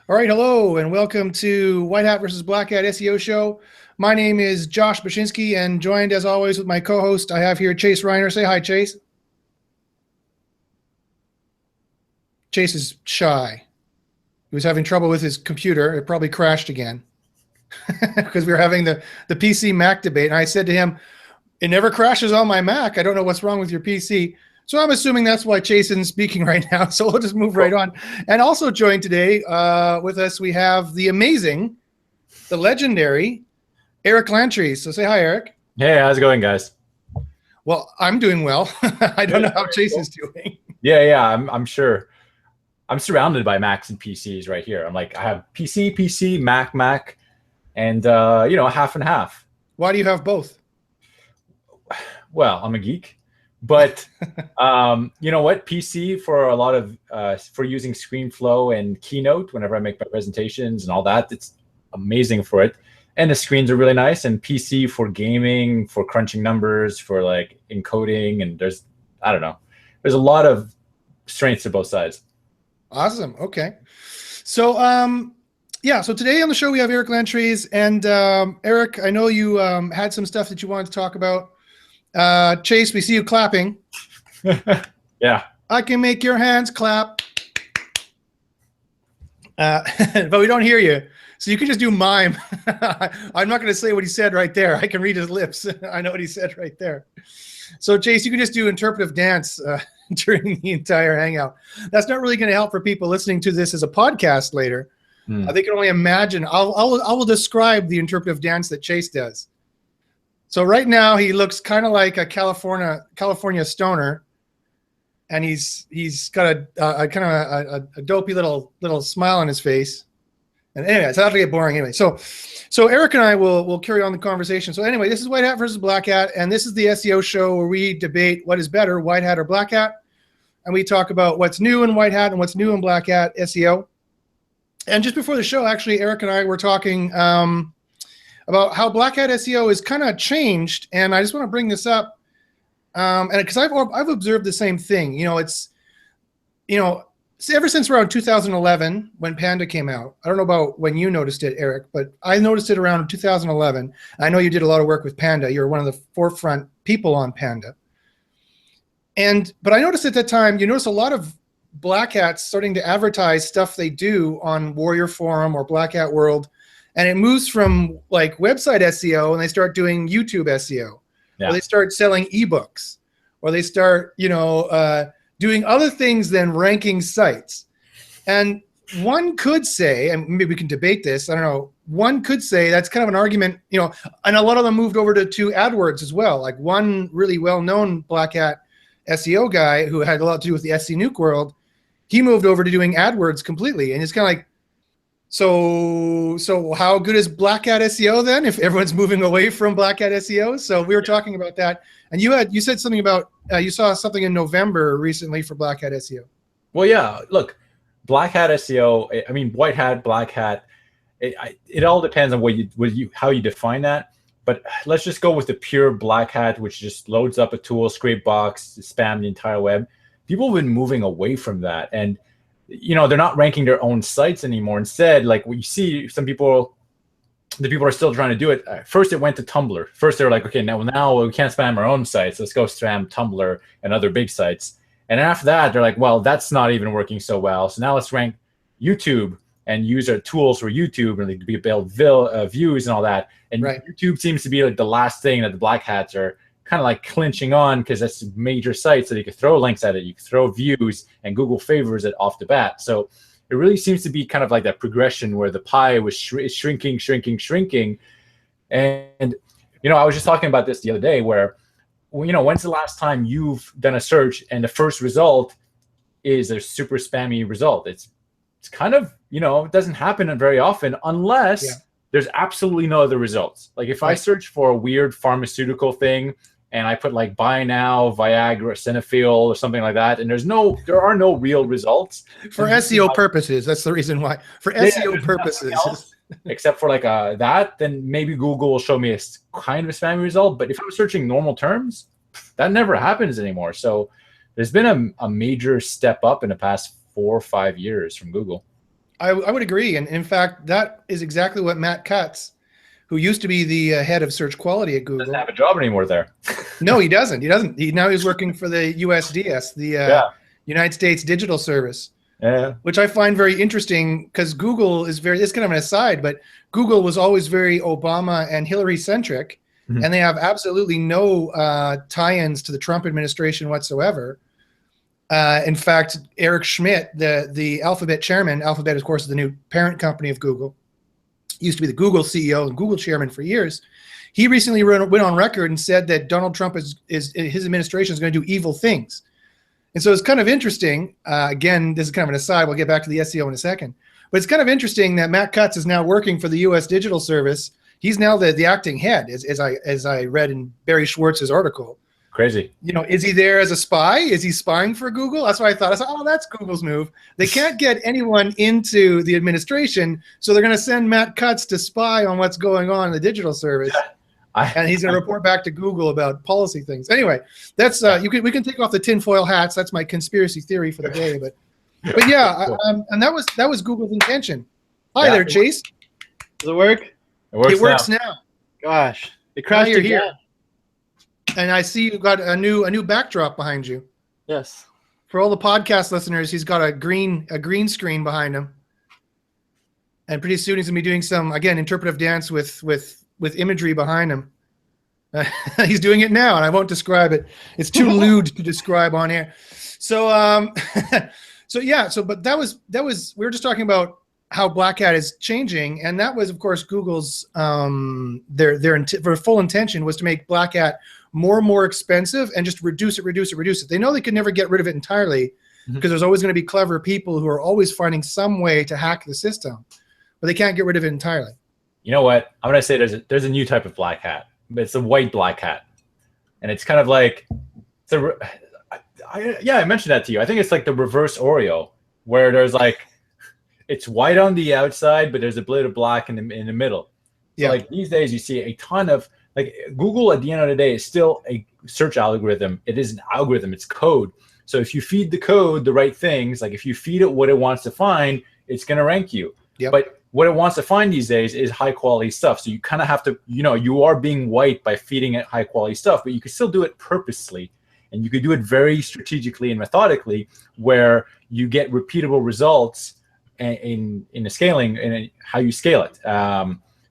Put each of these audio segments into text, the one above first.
All right, hello, and welcome to White Hat versus Black Hat SEO show. My name is Josh Bachynski, and joined as always with my co-host, I have here Chase Reiner. Say hi, Chase. Chase is shy. He was having trouble with his computer. It probably crashed again because we were having the PC Mac debate. And I said to him, it never crashes on my Mac. I don't know what's wrong with your PC. So I'm assuming that's why Chase isn't speaking right now. So we'll just move right on. And also joined today with us, we have the amazing, the legendary Eric Lancheres. So say hi, Eric. Hey, how's it going, guys? Well, I'm doing well. I don't know how Chase is doing. Yeah, I'm sure. I'm surrounded by Macs and PCs right here. I'm like, I have PC, Mac, and half and half. Why do you have both? Well, I'm a geek, but you know what? PC for a lot of for using ScreenFlow and Keynote whenever I make my presentations and all that. It's amazing for it, and the screens are really nice. And PC for gaming, for crunching numbers, for like encoding, and there's a lot of strengths to both sides. Awesome. Okay. So, so today on the show, we have Eric Lancheres. And Eric, I know you had some stuff that you wanted to talk about. Chase, we see you clapping. Yeah. I can make your hands clap. But we don't hear you. So you can just do mime. I'm not going to say what he said right there. I can read his lips. I know what he said right there. So Chase, you can just do interpretive dance during the entire hangout. That's not really going to help for people listening to this as a podcast later. They can only imagine. I will describe the interpretive dance that Chase does. So right now he looks kind of like a California stoner, and he's got a kind of a dopey little smile on his face. And anyway, it's not to get boring anyway. So Eric and I will carry on the conversation. So anyway, this is White Hat versus Black Hat, and this is the SEO show where we debate what is better, White Hat or Black Hat, and we talk about what's new in White Hat and what's new in Black Hat SEO. And just before the show, actually, Eric and I were talking about how Black Hat SEO is kind of changed, and I just want to bring this up, and because I've observed the same thing. Ever since around 2011 when Panda came out. I don't know about when you noticed it, Eric, but I noticed it around 2011. I know you did a lot of work with Panda. You're one of the forefront people on Panda. But I noticed at that time, you notice a lot of Black Hats starting to advertise stuff they do on Warrior Forum or Black Hat World, and it moves from like website SEO and they start doing YouTube SEO, or they start selling ebooks, or they start, doing other things than ranking sites. And one could say, and maybe we can debate this, I don't know, one could say that's kind of an argument, and a lot of them moved over to AdWords as well. Like one really well-known Black Hat SEO guy who had a lot to do with the SC Nuke world, he moved over to doing AdWords completely. And it's kind of like, so how good is Black Hat SEO then if everyone's moving away from Black Hat SEO? So we were talking about that. And you said something about, you saw something in November recently for Black Hat SEO. Well, yeah, look, Black Hat SEO, I mean, White Hat, Black Hat, it all depends on how you define that. But let's just go with the pure Black Hat, which just loads up a tool, scrape box, spam the entire web. People have been moving away from that. And, they're not ranking their own sites anymore. Instead, like what you see, the people are still trying to do it. First, it went to Tumblr. First, they were like, okay, now we can't spam our own sites. Let's go spam Tumblr and other big sites. And after that, they're like, well, that's not even working so well. So now let's rank YouTube and use our tools for YouTube and like build views and all that. And YouTube seems to be like the last thing that the Black Hats are kind of like clinching on, because that's a major site, so you could throw links at it, you could throw views, and Google favors it off the bat. So it really seems to be kind of like that progression where the pie was shrinking. And I was just talking about this the other day, where when's the last time you've done a search and the first result is a super spammy result? It's kind of, it doesn't happen very often unless there's absolutely no other results. Like if I search for a weird pharmaceutical thing and I put like buy now, Viagra, Cinefil, or something like that, and there are no real results. For SEO purposes, that's the reason why. For SEO purposes. Except for like that, then maybe Google will show me a kind of a spammy result. But if I'm searching normal terms, that never happens anymore. So there's been a major step up in the past 4 or 5 years from Google. I would agree. And in fact, that is exactly what Matt Cutts, who used to be the head of search quality at Google. Doesn't have a job anymore there. No, he doesn't. He doesn't. Now he's working for the USDS, the United States Digital Service. Yeah. Which I find very interesting because Google is it's kind of an aside, but Google was always very Obama and Hillary centric, and they have absolutely no tie-ins to the Trump administration whatsoever. In fact, Eric Schmidt, the Alphabet chairman, Alphabet, of course, is the new parent company of Google, used to be the Google CEO and Google chairman for years. He recently went on record and said that Donald Trump is his administration is going to do evil things. And so it's kind of interesting. Again, this is kind of an aside. We'll get back to the SEO in a second. But it's kind of interesting that Matt Cutts is now working for the U.S. Digital Service. He's now the acting head, as I read in Barry Schwartz's article. Crazy. You know, is he there as a spy? Is he spying for Google? That's what I thought. I thought, oh, that's Google's move. They can't get anyone into the administration, so they're going to send Matt Cutts to spy on what's going on in the digital service. And he's going to report back to Google about policy things. Anyway, that's we can take off the tinfoil hats. That's my conspiracy theory for the day. But yeah, and that was Google's intention. Hi there, Chase. Does it work? It works now. Gosh, it crashed again. Here. And I see you've got a new backdrop behind you. Yes. For all the podcast listeners, he's got a green screen behind him. And pretty soon he's gonna be doing some, again, interpretive dance with imagery behind him. He's doing it now, and I won't describe it. It's too lewd to describe on air. So but that was we were just talking about how Black Hat is changing, and that was, of course, Google's their full intention was to make Black Hat more and more expensive and just reduce it. They know they could never get rid of it entirely because there's always going to be clever people who are always finding some way to hack the system, but they can't get rid of it entirely. You know what? I'm going to say there's a new type of Black Hat. It's a white Black Hat. And it's kind of like, I mentioned that to you. I think it's like the reverse Oreo, where there's like, it's white on the outside, but there's a bit of black in the middle. So like these days you see a ton of, like Google at the end of the day is still a search algorithm. It is an algorithm, it's code. So if you feed the code the right things, like if you feed it what it wants to find, it's going to rank you. But what it wants to find these days is high quality stuff. So you kind of have to, you are being white by feeding it high quality stuff, but you can still do it purposely. And you could do it very strategically and methodically where you get repeatable results in the scaling and how you scale it.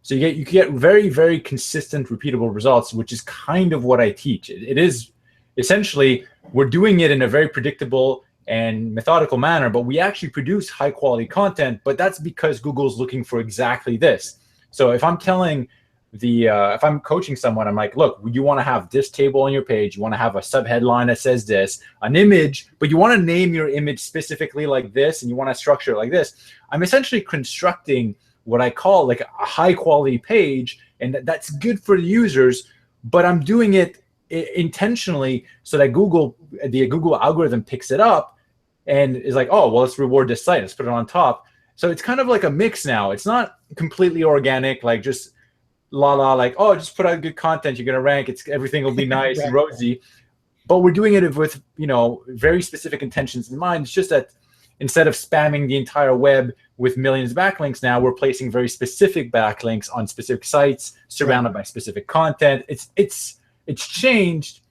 So you get very, very consistent, repeatable results, which is kind of what I teach. It is essentially, we're doing it in a very predictable and methodical manner, but we actually produce high quality content, but that's because Google's looking for exactly this. So if I'm telling if I'm coaching someone, I'm like, look, you want to have this table on your page, you want to have a subheadline that says this, an image, but you want to name your image specifically like this, and you want to structure it like this. I'm essentially constructing what I call like a high quality page, and that's good for the users, but I'm doing it intentionally so that the Google algorithm picks it up and is like, oh, well, let's reward this site, let's put it on top. So it's kind of like a mix now. It's not completely organic, like just like, oh, just put out good content, you're gonna rank, everything will be nice and rosy. But we're doing it with very specific intentions in mind. It's just that instead of spamming the entire web with millions of backlinks, now we're placing very specific backlinks on specific sites surrounded by specific content. It's changed,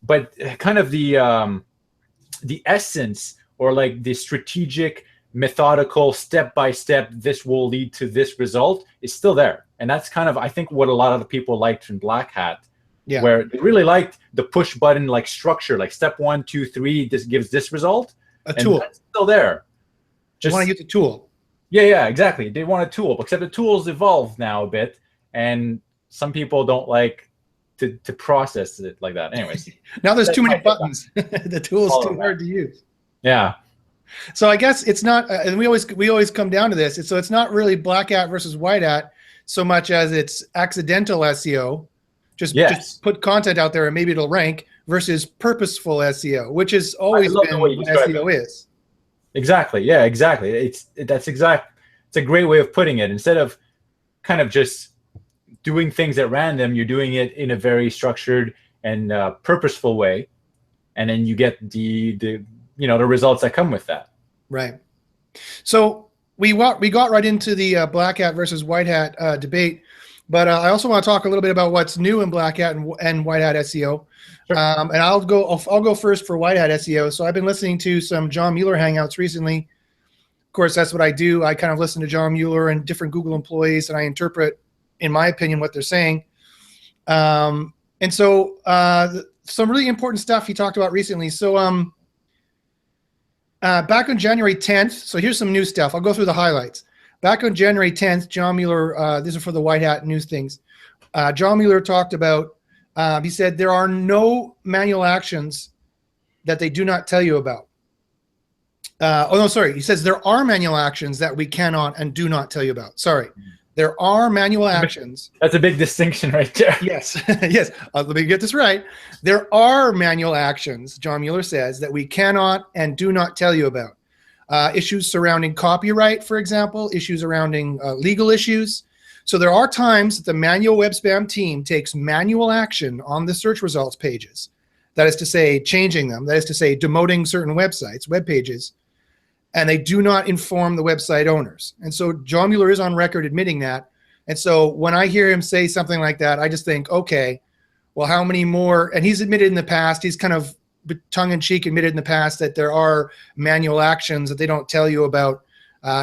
but kind of the essence, or like the strategic, methodical, step-by-step, this will lead to this result, is still there. And that's kind of, I think, what a lot of the people liked from Black Hat, where they really liked the push button like structure, like step 1, 2, 3, this gives this result. A tool. That's still there. Just want to use the tool. Yeah, exactly. They want a tool, except the tools evolve now a bit, and some people don't like to process it like that. Anyways. Now there's too many buttons. The tool's too hard to use. Yeah. So I guess it's not, and we always come down to this. So it's not really Black Hat versus White Hat so much as it's accidental SEO. Just put content out there and maybe it'll rank, versus purposeful SEO, which has always been what SEO is. Exactly. Yeah, exactly. It's a great way of putting it. Instead of kind of just doing things at random, you're doing it in a very structured and purposeful way, and then you get the results that come with that. Right. So we got right into the Black Hat versus White Hat debate, but I also want to talk a little bit about what's new in Black Hat and White Hat SEO. Sure. And I'll go first for White Hat SEO. So I've been listening to some John Mueller hangouts recently. Of course, that's what I do. I kind of listen to John Mueller and different Google employees, and I interpret, in my opinion, what they're saying. And so some really important stuff he talked about recently. So back on January 10th, so here's some new stuff. I'll go through the highlights. Back on January 10th, John Mueller, this is for the White Hat news things. John Mueller talked about, he said, there are no manual actions that they do not tell you about. Oh, no, sorry. He says there are manual actions that we cannot and do not tell you about. Sorry. There are manual actions. That's a big distinction right there. Yes. Yes. Let me get this right. There are manual actions, John Mueller says, that we cannot and do not tell you about. Issues surrounding copyright, for example, issues surrounding legal issues. So there are times that the manual web spam team takes manual action on the search results pages. That is to say, changing them. That is to say, demoting certain websites, web pages, and they do not inform the website owners. And so John Mueller is on record admitting that. And so when I hear him say something like that, I just think, okay, well, how many more? And he's admitted in the past, he's kind of tongue-in-cheek admitted in the past that there are manual actions that they don't tell you about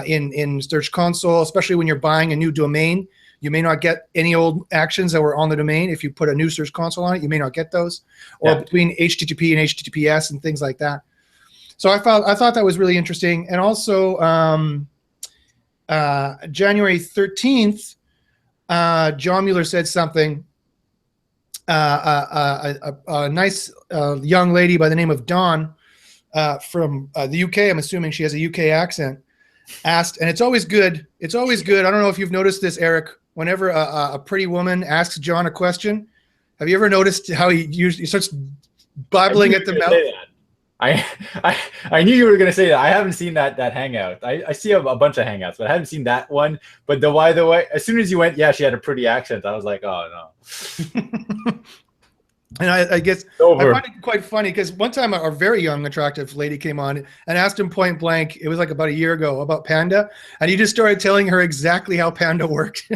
in Search Console, especially when you're buying a new domain. You may not get any old actions that were on the domain. If you put a new Search Console on it, you may not get those. Or between HTTP and HTTPS and things like that. So I thought that was really interesting. And also January 13th, John Mueller said something. A nice young lady by the name of Dawn from the UK, I'm assuming she has a UK accent, asked, and it's always good. It's always good. I don't know if you've noticed this, Eric. Whenever a pretty woman asks John a question, have you ever noticed how he usually starts babbling at the mouth? I knew you were going to say that. I haven't seen that hangout. I see a bunch of hangouts, but I haven't seen that one. But the way, as soon as you went, yeah, she had a pretty accent. I was like, oh no. And I guess Over. I find it quite funny because one time a very young, attractive lady came on and asked him point blank, it was like about a year ago, about Panda. And he just started telling her exactly how Panda worked.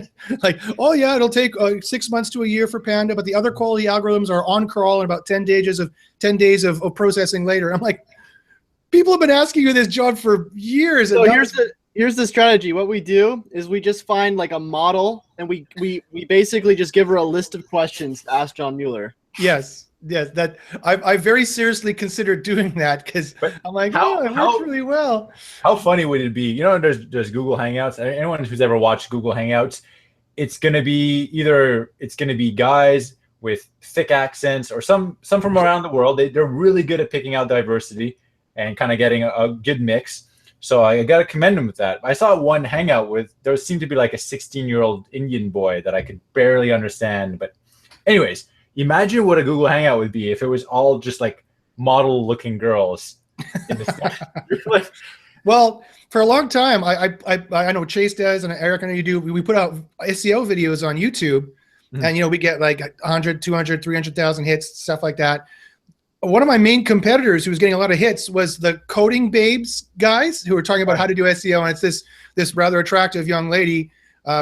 Like, oh yeah, it'll take 6 months to a year for Panda, but the other quality algorithms are on crawl in about 10 days of processing later. I'm like, people have been asking you this, John, for years. So here's the strategy. What we do is we just find like a model and we basically just give her a list of questions to ask John Mueller. Yes, that I very seriously considered doing that because I'm like, oh, it works really well. How funny would it be? You know, there's Google Hangouts. Anyone who's ever watched Google Hangouts, it's gonna be guys with thick accents or some from around the world. They're really good at picking out diversity and kind of getting a good mix. So I got to commend them with that. I saw one hangout there seemed to be like a 16-year-old Indian boy that I could barely understand. But anyways, imagine what a Google Hangout would be if it was all just like model-looking girls in the Well, for a long time, I know Chase does, and Eric, I know you do. We put out SEO videos on YouTube, and we get like 100, 200, 300,000 hits, stuff like that. One of my main competitors who was getting a lot of hits was the Coding Babes guys who were talking about how to do SEO, and it's this rather attractive young lady,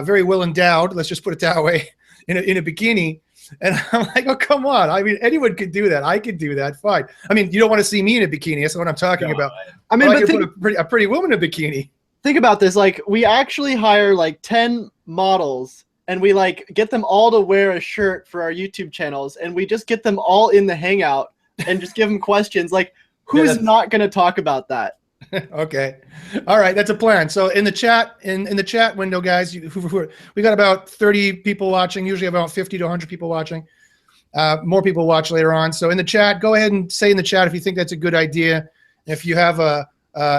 very well endowed. Let's just put it that way, in a bikini. And I'm like, oh, come on. I mean, anyone could do that. I could do that. Fine. I mean, you don't want to see me in a bikini. That's what I'm talking about. I mean, but put a pretty woman in a bikini. Think about this. Like, we actually hire like 10 models and we like get them all to wear a shirt for our YouTube channels. And we just get them all in the Hangout and just give them questions. Like, who's not going to talk about that? Okay. All right. That's a plan. So in the chat, in the chat window, guys, we got about 30 people watching, usually about 50 to 100 people watching. More people watch later on. So in the chat, go ahead and say in the chat if you think that's a good idea. If you have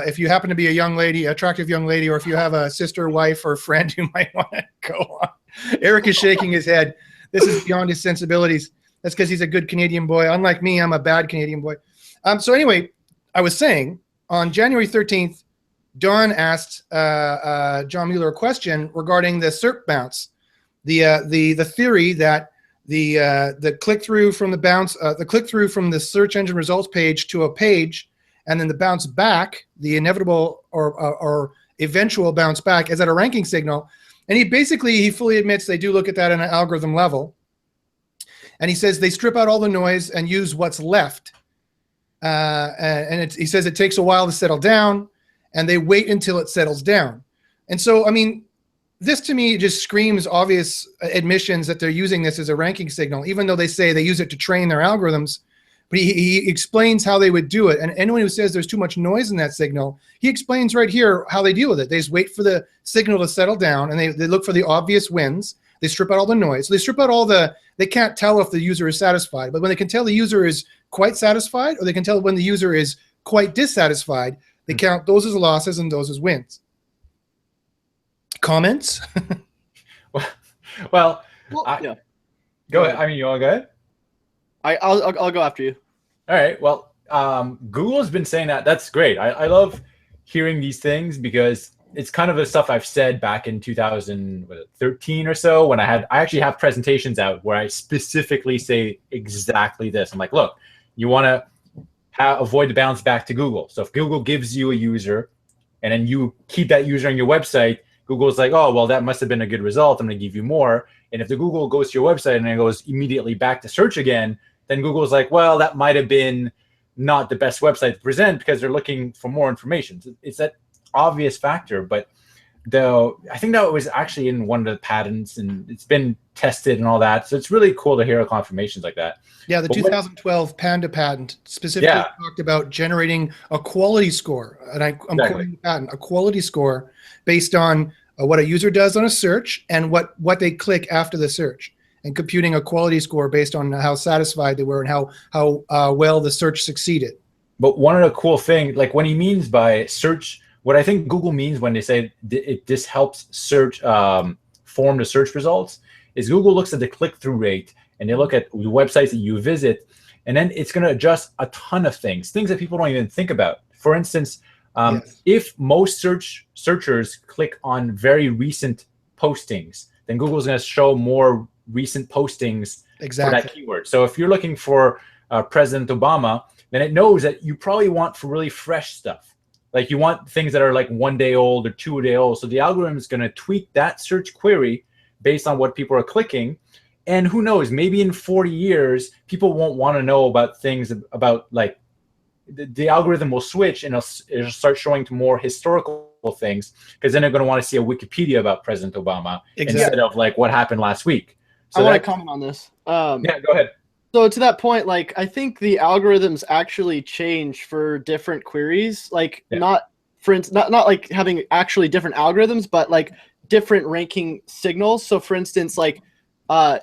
if you happen to be a young lady, attractive young lady, or if you have a sister, wife, or friend who might want to go on. Eric is shaking his head. This is beyond his sensibilities. That's because he's a good Canadian boy. Unlike me, I'm a bad Canadian boy. So anyway, I was saying, on January 13th, Dawn asked John Mueller a question regarding the SERP bounce, the theory that the click through from the bounce, the click through from the search engine results page to a page, and then the bounce back, the inevitable or eventual bounce back. Is that a ranking signal? And he fully admits they do look at that on an algorithm level. And he says they strip out all the noise and use what's left. He says it takes a while to settle down, and they wait until it settles down. And so, I mean, this to me just screams obvious admissions that they're using this as a ranking signal, even though they say they use it to train their algorithms. But he explains how they would do it. And anyone who says there's too much noise in that signal, he explains right here how they deal with it. They just wait for the signal to settle down, and they look for the obvious wins. They strip out all the noise. So they strip out all they can't tell if the user is satisfied. But when they can tell the user is quite satisfied, or they can tell when the user is quite dissatisfied, they count those as losses and those as wins. Comments? Well, yeah. Go ahead. I mean, you want to go ahead? I'll go after you. All right. Well, Google's been saying that. That's great. I love hearing these things because it's kind of the stuff I've said back in 2013 or so when I actually have presentations out where I specifically say exactly this. I'm like, look, you want to avoid the bounce back to Google. So if Google gives you a user and then you keep that user on your website, Google's like, oh, well, that must have been a good result. I'm going to give you more. And if the Google goes to your website and then goes immediately back to search again, then Google's like, well, that might have been not the best website to present because they're looking for more information. It's that obvious factor. But I think that was actually in one of the patents, and it's been tested and all that. So it's really cool to hear confirmations like that. Yeah, the 2012 Panda patent specifically talked about generating a quality score. And I'm quoting the patent, a quality score based on what a user does on a search and what they click after the search, and computing a quality score based on how satisfied they were and how well the search succeeded. But one of the cool things, like when he means by search, what I think Google means when they say this helps search form the search results is Google looks at the click-through rate and they look at the websites that you visit, and then it's going to adjust a ton of things that people don't even think about. For instance, if most searchers click on very recent postings, then Google's going to show more recent postings for that keyword. So if you're looking for President Obama, then it knows that you probably want for really fresh stuff. Like you want things that are like 1 day old or 2 day old. So the algorithm is going to tweak that search query based on what people are clicking. And who knows, maybe in 40 years, people won't want to know about things about like the algorithm will switch and it'll start showing to more historical things, because then they're going to want to see a Wikipedia about President Obama instead of like what happened last week. So I want to comment on this. Yeah, go ahead. So to that point, like I think the algorithms actually change for different queries. Like not like having actually different algorithms, but like different ranking signals. So for instance, like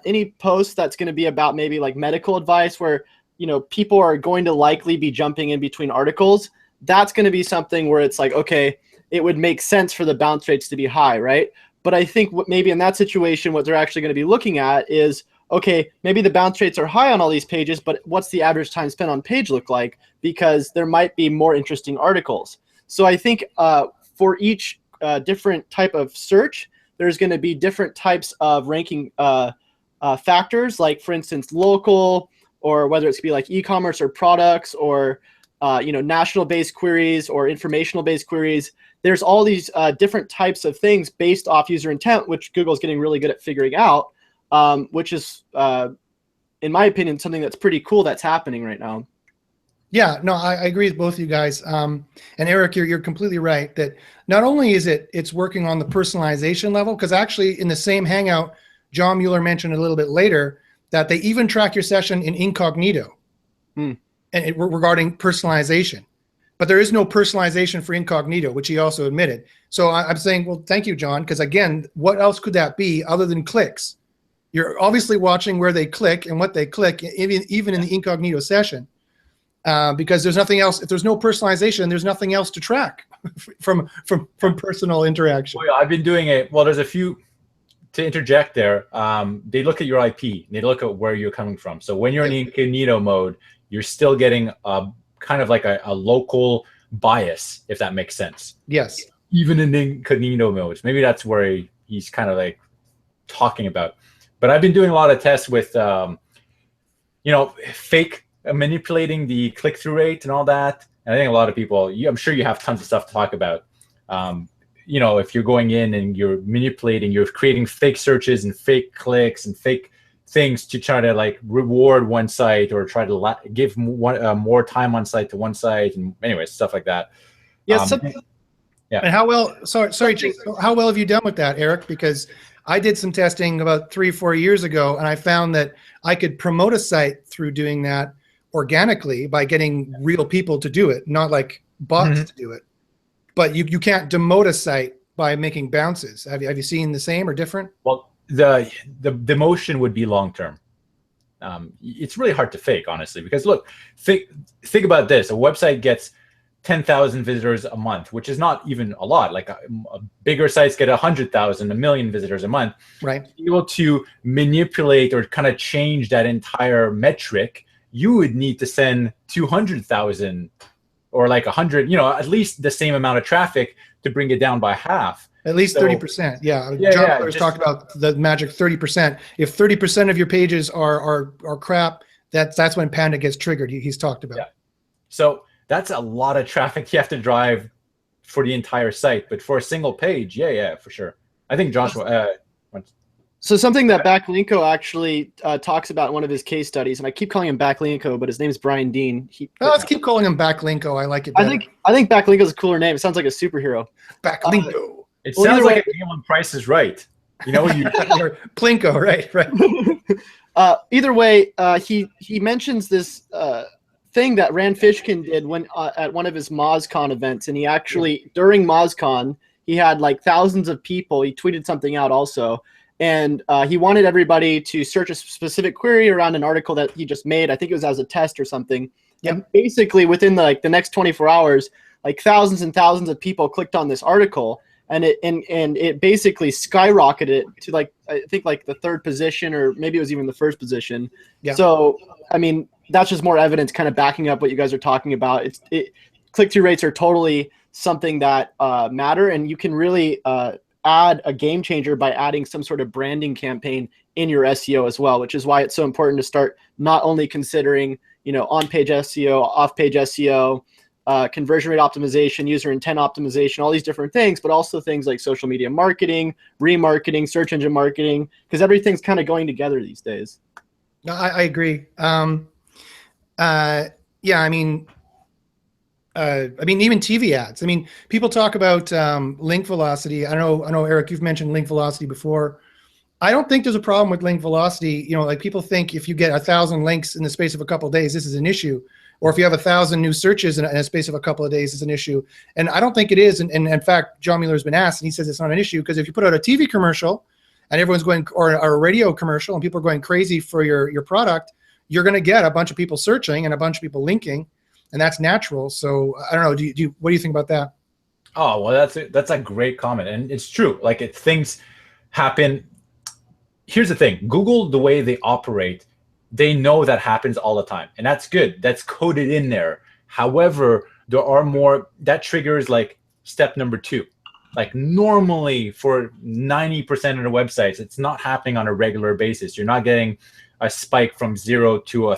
any post that's going to be about maybe like medical advice where, you know, people are going to likely be jumping in between articles, that's going to be something where it's like, okay, it would make sense for the bounce rates to be high, right? But I think maybe in that situation, what they're actually going to be looking at is, okay, maybe the bounce rates are high on all these pages, but what's the average time spent on page look like? Because there might be more interesting articles. So I think for each different type of search, there's going to be different types of ranking factors, like for instance, local, or whether it's be like e-commerce or products, or national-based queries or informational-based queries. There's all these different types of things based off user intent, which Google's getting really good at figuring out, which is, in my opinion, something that's pretty cool that's happening right now. Yeah, no, I agree with both of you guys. And Eric, you're completely right that not only is it's working on the personalization level, because actually in the same Hangout, John Mueller mentioned a little bit later that they even track your session in incognito and regarding personalization. But there is no personalization for incognito, which he also admitted. So I'm saying, well, thank you, John, because again, what else could that be other than clicks? You're obviously watching where they click and what they click, even in the incognito session, because there's nothing else. If there's no personalization, there's nothing else to track from personal interaction. Well, I've been doing it. Well, there's a few to interject there. They look at your IP. And they look at where you're coming from. So when you're in incognito mode, you're still getting kind of like a local bias, if that makes sense. Yes. Even in incognito mode. Maybe that's where he's kind of like talking about. But I've been doing a lot of tests with, fake manipulating the click-through rate and all that. And I think a lot of people, I'm sure you have tons of stuff to talk about. you know, if you're going in and you're manipulating, you're creating fake searches and fake clicks and fake things to try to like reward one site or try to give more time on site to one site, and anyways, stuff like that. Yeah. Yeah. And how well? Sorry, Jake, how well have you done with that, Eric? Because I did some testing about 3 or 4 years ago, and I found that I could promote a site through doing that organically by getting real people to do it, not like bots to do it. But you can't demote a site by making bounces. Have you seen the same or different? Well, the demotion would be long term. It's really hard to fake, honestly, because look, think about this: a website gets 10,000 visitors a month, which is not even a lot. Like bigger sites get 100,000, 1 million visitors a month. Right. To be able to manipulate or kind of change that entire metric, you would need to send 200,000 or like 100, you know, at least the same amount of traffic to bring it down by half. At least 30%. Yeah. John Miller's talked about the magic 30%. If 30% of your pages are crap, that's when Panda gets triggered. He's talked about. Yeah. So that's a lot of traffic you have to drive for the entire site, but for a single page, yeah, for sure. I think Joshua. So something that Backlinko actually talks about in one of his case studies, and I keep calling him Backlinko, but his name's Brian Dean. Let's keep calling him Backlinko. I like it better. I think Backlinko is a cooler name. It sounds like a superhero. Backlinko. It sounds like a game on Price is Right. You know, you Plinko, right. Either way, he mentions this thing that Rand Fishkin did when at one of his MozCon events, and he actually during MozCon he had like thousands of people. He tweeted something out also, and he wanted everybody to search a specific query around an article that he just made. I think it was as a test or something. Yep. And basically within the next 24 hours, like thousands and thousands of people clicked on this article, and it basically skyrocketed to like I think like the 3rd position, or maybe it was even the 1st position. Yeah. So I mean, that's just more evidence kind of backing up what you guys are talking about. Click-through rates are totally something that matter, and you can really add a game changer by adding some sort of branding campaign in your SEO as well, which is why it's so important to start not only considering, you know, on-page SEO, off-page SEO, conversion rate optimization, user intent optimization, all these different things, but also things like social media marketing, remarketing, search engine marketing, because everything's kind of going together these days. No, I agree. Yeah, I mean, even TV ads. I mean, people talk about link velocity. I know, Eric, you've mentioned link velocity before. I don't think there's a problem with link velocity. You know, like people think if you get 1,000 links in the space of a couple of days, this is an issue. Or if you have 1,000 new searches in a space of a couple of days, it's an issue. And I don't think it is. And in fact, John Mueller's been asked, and he says it's not an issue, because if you put out a TV commercial and everyone's going, or a radio commercial, and people are going crazy for your product, you're going to get a bunch of people searching and a bunch of people linking, and that's natural. So I don't know. What do you think about that? Oh, well, that's a great comment, and it's true. Like things happen. Here's the thing: Google, the way they operate, they know that happens all the time, and that's good. That's coded in there. However, there are more that triggers like step number 2. Like normally for 90% of the websites, it's not happening on a regular basis. You're not getting a spike from 0 to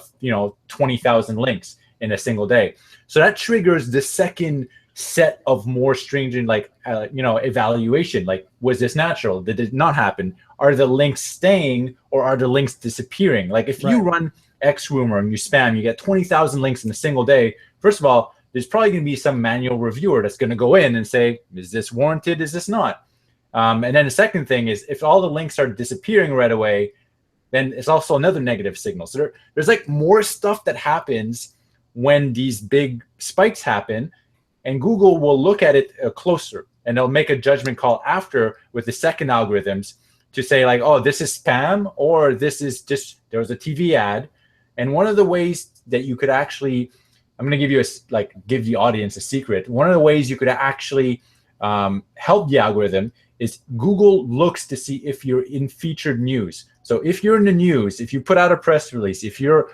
20,000 links in a single day. So that triggers the second set of more stringent evaluation. Like, was this natural? Did it not happen? Are the links staying, or are the links disappearing? Like if you run X rumor and you spam, you get 20,000 links in a single day. First of all, there's probably going to be some manual reviewer that's going to go in and say, is this warranted? Is this not? And then the second thing is, if all the links are disappearing right away, then it's also another negative signal. So there's like more stuff that happens when these big spikes happen, and Google will look at it closer, and they'll make a judgment call after with the second algorithms to say like, oh, this is spam, or this is just, there was a TV ad. And one of the ways that you could actually, I'm going to give you give the audience a secret. One of the ways you could actually help the algorithm is Google looks to see if you're in featured news. So if you're in the news, if you put out a press release, if you're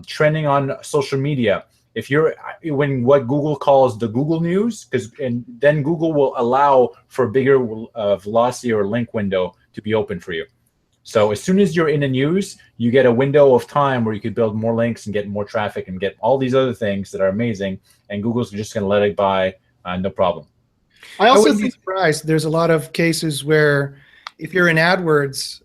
trending on social media, if you're when what Google calls the Google news, and then Google will allow for a bigger velocity or link window to be open for you. So as soon as you're in the news, you get a window of time where you could build more links and get more traffic and get all these other things that are amazing, and Google's just going to let it by, no problem. I I also wouldn't be think surprised. There's a lot of cases where if you're in AdWords,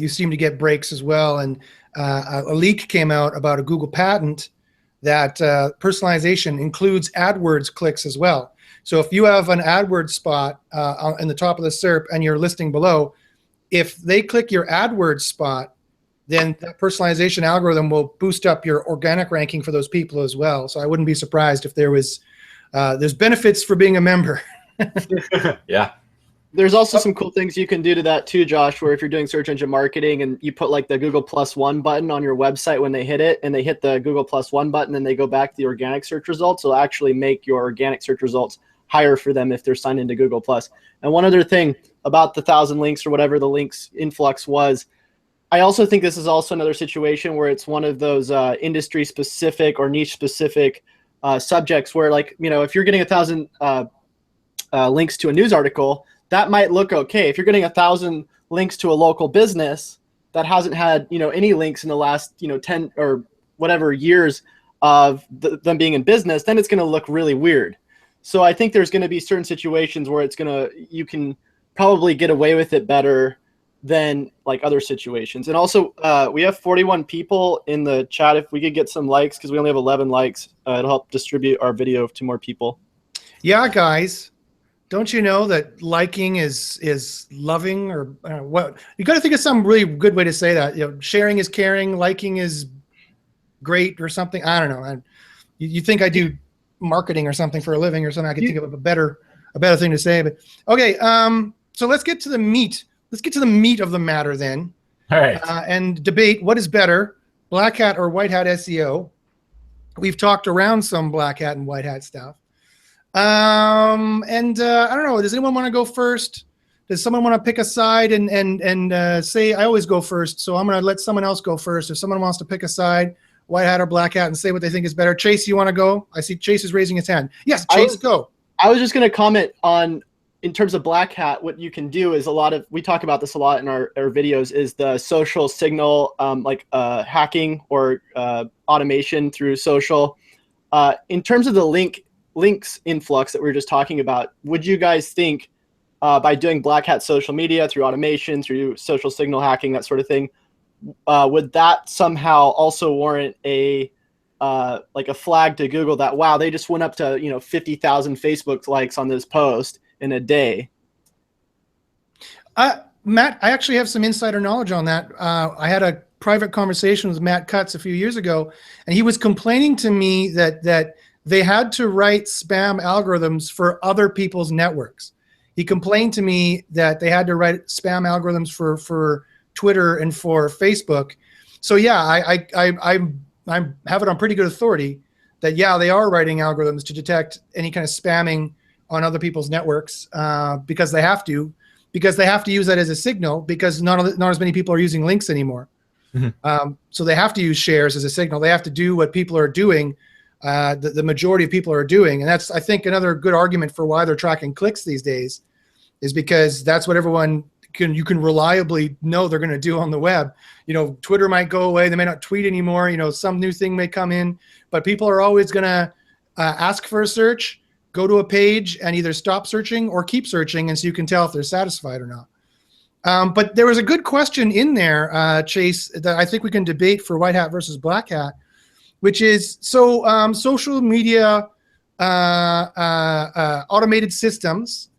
you seem to get breaks as well. And a leak came out about a Google patent that personalization includes AdWords clicks as well. So if you have an AdWords spot in the top of the SERP and you're listing below, if they click your AdWords spot, then that personalization algorithm will boost up your organic ranking for those people as well. So I wouldn't be surprised if there's benefits for being a member. Yeah. there's also some cool things you can do to that too, Josh, where if you're doing search engine marketing and you put like the Google +1 button on your website when they hit it, and they hit the Google +1 button and they go back to the organic search results, it'll actually make your organic search results higher for them if they're signed into Google+. And one other thing about the 1,000 links or whatever the links influx was, I also think this is also another situation where it's one of those industry specific or niche specific subjects where, like, you know, if you're getting 1,000 links to a news article, that might look okay. If you're getting 1,000 links to a local business that hasn't had, you know, any links in the last, you know, 10 or whatever years of them being in business, then it's going to look really weird. So I think there's going to be certain situations where you can probably get away with it better than like other situations. And also we have 41 people in the chat. If we could get some likes, because we only have 11 likes, it'll help distribute our video to more people. Yeah, guys. Don't you know that liking is loving, or what? You got to think of some really good way to say that. You know, sharing is caring, liking is great, or something. I don't know. You think I do marketing or something for a living or something? I could think of a better thing to say. But okay, so let's get to the meat. Let's get to the meat of the matter then. All right. And debate what is better, Black Hat or White Hat SEO. We've talked around some Black Hat and White Hat stuff. I don't know. Does anyone want to go first? Does someone want to pick a side and say, I always go first, so I'm going to let someone else go first. If someone wants to pick a side, White Hat or Black Hat, and say what they think is better. Chase, you want to go? I see Chase is raising his hand. Yes, Chase, go. I was just going to comment on, in terms of Black Hat, what you can do is we talk about this a lot in our videos, is the social signal, hacking or automation through social. In terms of the links influx that we were just talking about, would you guys think by doing Black Hat social media through automation, through social signal hacking, that sort of thing, would that somehow also warrant a flag to Google that, wow, they just went up to 50,000 Facebook likes on this post in a day? Matt, I actually have some insider knowledge on that. I had a private conversation with Matt Cutts a few years ago, and he was complaining to me that they had to write spam algorithms for other people's networks. He complained to me that they had to write spam algorithms for Twitter and for Facebook. So yeah, I have it on pretty good authority that, yeah, they are writing algorithms to detect any kind of spamming on other people's networks because they have to use that as a signal, because not as many people are using links anymore. Mm-hmm. So they have to use shares as a signal. They have to do what people are doing. The majority of people are doing. And that's, I think, another good argument for why they're tracking clicks these days, is because that's what everyone you can reliably know they're going to do on the web. Twitter might go away. They may not tweet anymore. Some new thing may come in, but people are always going to ask for a search, go to a page, and either stop searching or keep searching. And so you can tell if they're satisfied or not. But there was a good question in there, Chase, that I think we can debate for White Hat versus Black Hat, which is, social media automated systems,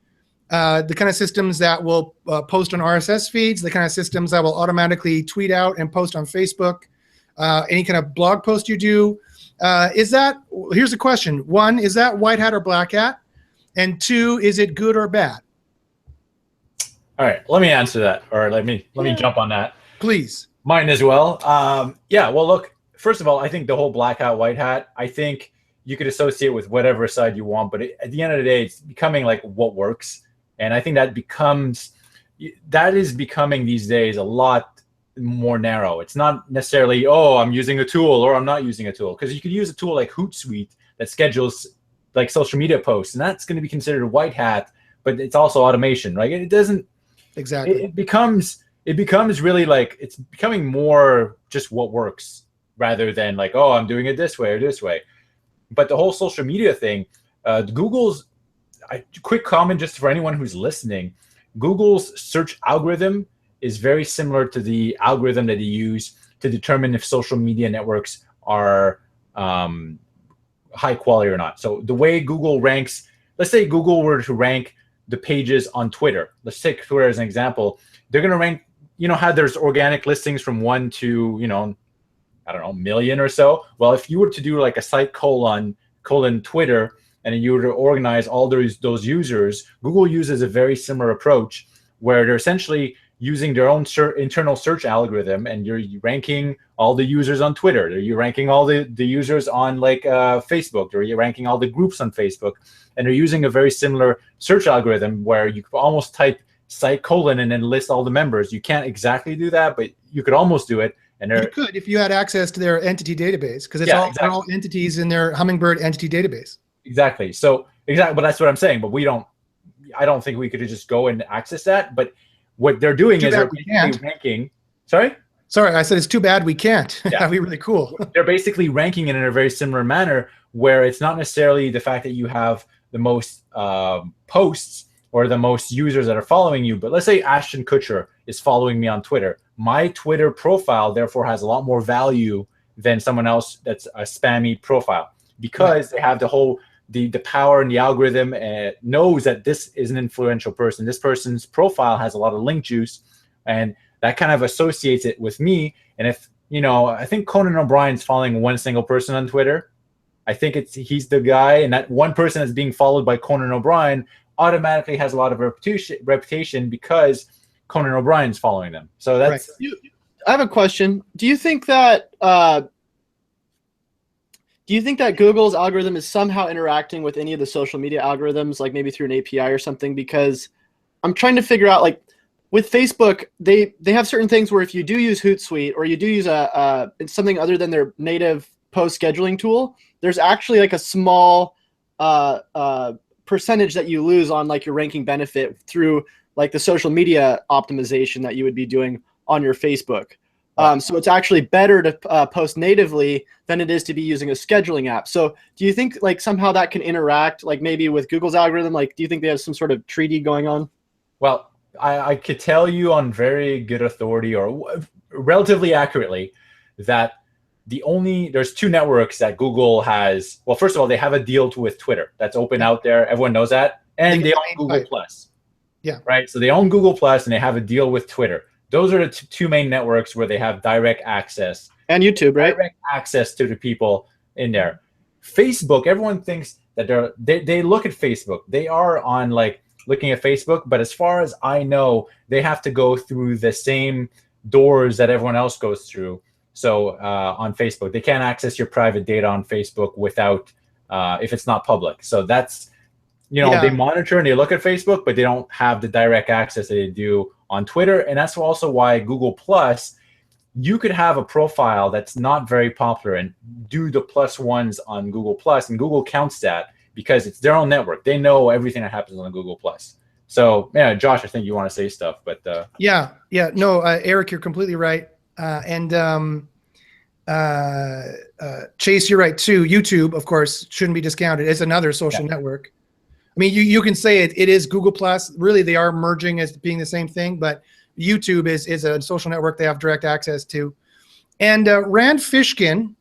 the kind of systems that will post on RSS feeds, the kind of systems that will automatically tweet out and post on Facebook, any kind of blog post you do. Here's the question. 1, is that White Hat or Black Hat? And 2, is it good or bad? All right, let me answer that, or let me jump on that. Please. Mine as well. Well, look, first of all, I think the whole Black Hat, White Hat, I think you could associate with whatever side you want, but at the end of the day, it's becoming like what works. And I think that is becoming these days a lot more narrow. It's not necessarily, oh, I'm using a tool or I'm not using a tool, because you could use a tool like Hootsuite that schedules like social media posts, and that's going to be considered a White Hat, but it's also automation, right? It doesn't exactly. It becomes really like, it's becoming more just what works rather than like, oh, I'm doing it this way or this way. But the whole social media thing, Google's quick comment just for anyone who's listening. Google's search algorithm is very similar to the algorithm that they use to determine if social media networks are high quality or not. So the way Google ranks, let's say Google were to rank the pages on Twitter. Let's take Twitter as an example. They're going to rank, how there's organic listings from 1 to, I don't know, million or so. Well, if you were to do like a site colon Twitter, and you were to organize all those users, Google uses a very similar approach where they're essentially using their own internal search algorithm, and you're ranking all the users on Twitter. You're ranking all the users on Facebook, or you're ranking all the groups on Facebook. And they're using a very similar search algorithm where you could almost type site colon and then list all the members. You can't exactly do that, but you could almost do it. And you could if you had access to their entity database, because they're all entities in their Hummingbird entity database. Exactly. So but that's what I'm saying. But I don't think we could just go and access that. But what they're doing is they're basically ranking. Sorry, I said it's too bad we can't. Yeah. That'd be really cool. They're basically ranking it in a very similar manner, where it's not necessarily the fact that you have the most posts or the most users that are following you. But let's say Ashton Kutcher is following me on Twitter. My Twitter profile, therefore, has a lot more value than someone else that's a spammy profile, because they have the power, and the algorithm knows that this is an influential person. This person's profile has a lot of link juice, and that kind of associates it with me. And if, I think Conan O'Brien's following one single person on Twitter. I think he's the guy, and that one person that's being followed by Conan O'Brien automatically has a lot of reputation because Conan O'Brien's following them. So that's. Right. I have a question. Do you think that Google's algorithm is somehow interacting with any of the social media algorithms, like maybe through an API or something? Because I'm trying to figure out, like, with Facebook, they have certain things where if you do use Hootsuite, or you do use something other than their native post scheduling tool, there's actually like a small percentage that you lose on like your ranking benefit through like the social media optimization that you would be doing on your Facebook. So it's actually better to post natively than it is to be using a scheduling app. So do you think like somehow that can interact like maybe with Google's algorithm? Like, do you think they have some sort of treaty going on? Well, I could tell you on very good authority, or relatively accurately, that there's two networks that Google has. Well, first of all, they have a deal with Twitter that's open out there. Everyone knows that. And they own Google Plus. Yeah. Right. So they own Google Plus, and they have a deal with Twitter. Those are the two main networks where they have direct access. And YouTube, right? Direct access to the people in there. Facebook, everyone thinks that they look at Facebook. They are on looking at Facebook, but as far as I know, they have to go through the same doors that everyone else goes through. So on Facebook, they can't access your private data on Facebook without if it's not public. So that's, they monitor and they look at Facebook, but they don't have the direct access that they do on Twitter. And that's also why Google Plus, you could have a profile that's not very popular and do the plus ones on Google Plus, and Google counts that because it's their own network. They know everything that happens on Google Plus. So yeah, Josh, I think you want to say stuff, but no, Eric, you're completely right. Chase, you're right too. YouTube, of course, shouldn't be discounted. It's another social network. I mean, you can say it is Google Plus. Really, they are merging as being the same thing, but YouTube is a social network they have direct access to. And Rand Fishkin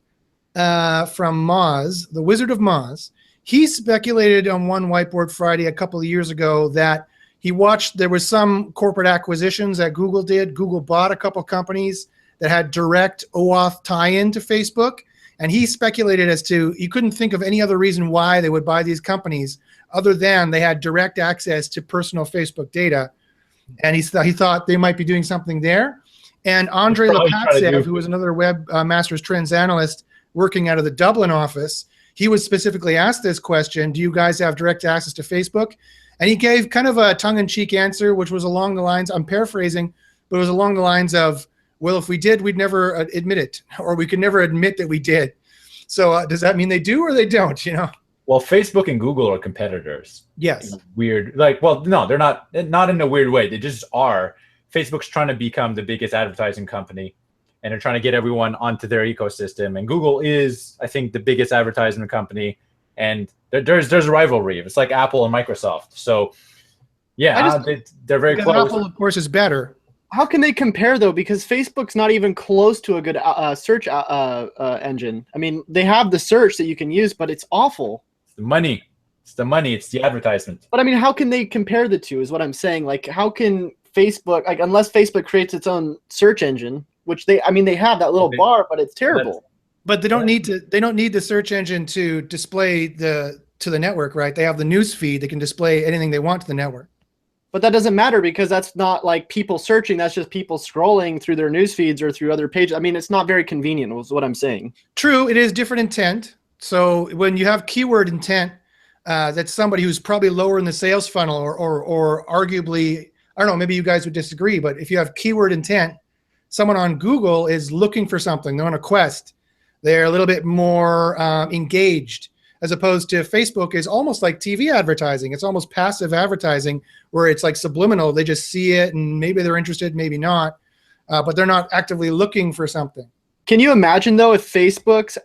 from Moz, the Wizard of Moz, he speculated on one Whiteboard Friday a couple of years ago that he watched, there was some corporate acquisitions that Google did. Google bought a couple companies that had direct OAuth tie-in to Facebook. And he speculated as to, you couldn't think of any other reason why they would buy these companies other than they had direct access to personal Facebook data. And he thought they might be doing something there. And Andre Lepatsev, who was another Webmasters Trends analyst working out of the Dublin office, he was specifically asked this question, do you guys have direct access to Facebook? And he gave kind of a tongue-in-cheek answer, which was along the lines, I'm paraphrasing, but it was along the lines of, well, if we did, we'd never admit it, or we could never admit that we did. So does that mean they do or they don't, Well, Facebook and Google are competitors. Yes. Weird. No, they're not in a weird way. They just are. Facebook's trying to become the biggest advertising company, and they're trying to get everyone onto their ecosystem. And Google is, I think, the biggest advertising company. And There's a rivalry. It's like Apple and Microsoft. So yeah, they're very because close. Apple, of course, is better. How can they compare though? Because Facebook's not even close to a good search engine. I mean, they have the search that you can use, but it's awful. It's the money. It's the money. It's the advertisement. But I mean, how can they compare the two? Is what I'm saying. Like, how can Facebook, like, unless Facebook creates its own search engine, which they have that little bar, but it's terrible. But they don't need to. They don't need the search engine to display to the network, right? They have the news feed. They can display anything they want to the network. But that doesn't matter because that's not like people searching. That's just people scrolling through their news feeds or through other pages. I mean, it's not very convenient, is what I'm saying. True, it is different intent. So when you have keyword intent, that's somebody who's probably lower in the sales funnel or arguably, I don't know, maybe you guys would disagree, but if you have keyword intent, someone on Google is looking for something. They're on a quest. They're a little bit more engaged, as opposed to Facebook is almost like TV advertising. It's almost passive advertising where it's like subliminal. They just see it and maybe they're interested, maybe not, but they're not actively looking for something. Can you imagine though if Facebook's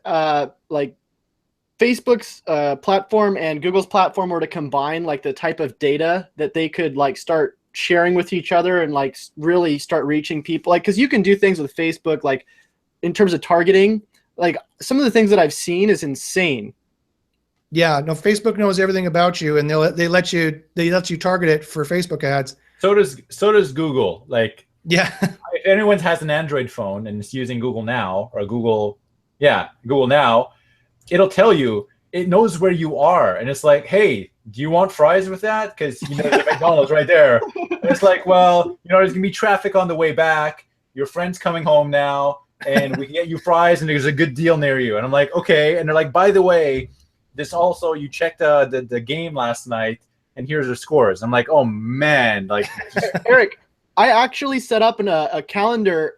platform and Google's platform were to combine like the type of data that they could like start sharing with each other and like really start reaching people? Like, because you can do things with Facebook, like in terms of targeting, like some of the things that I've seen is insane. Yeah, no, Facebook knows everything about you, and they let you target it for Facebook ads. So does Google. Like, yeah, if anyone has an Android phone and is using Google Now or Google Now, it'll tell you. It knows where you are, and it's like, hey, do you want fries with that? Because you know the McDonald's right there. And it's like, well, you know, there's gonna be traffic on the way back. Your friend's coming home now, and we can get you fries, and there's a good deal near you. And I'm like, okay. And they're like, by the way, this also, you checked the game last night, and here's the scores. I'm like, oh man, like Eric, I actually set up a calendar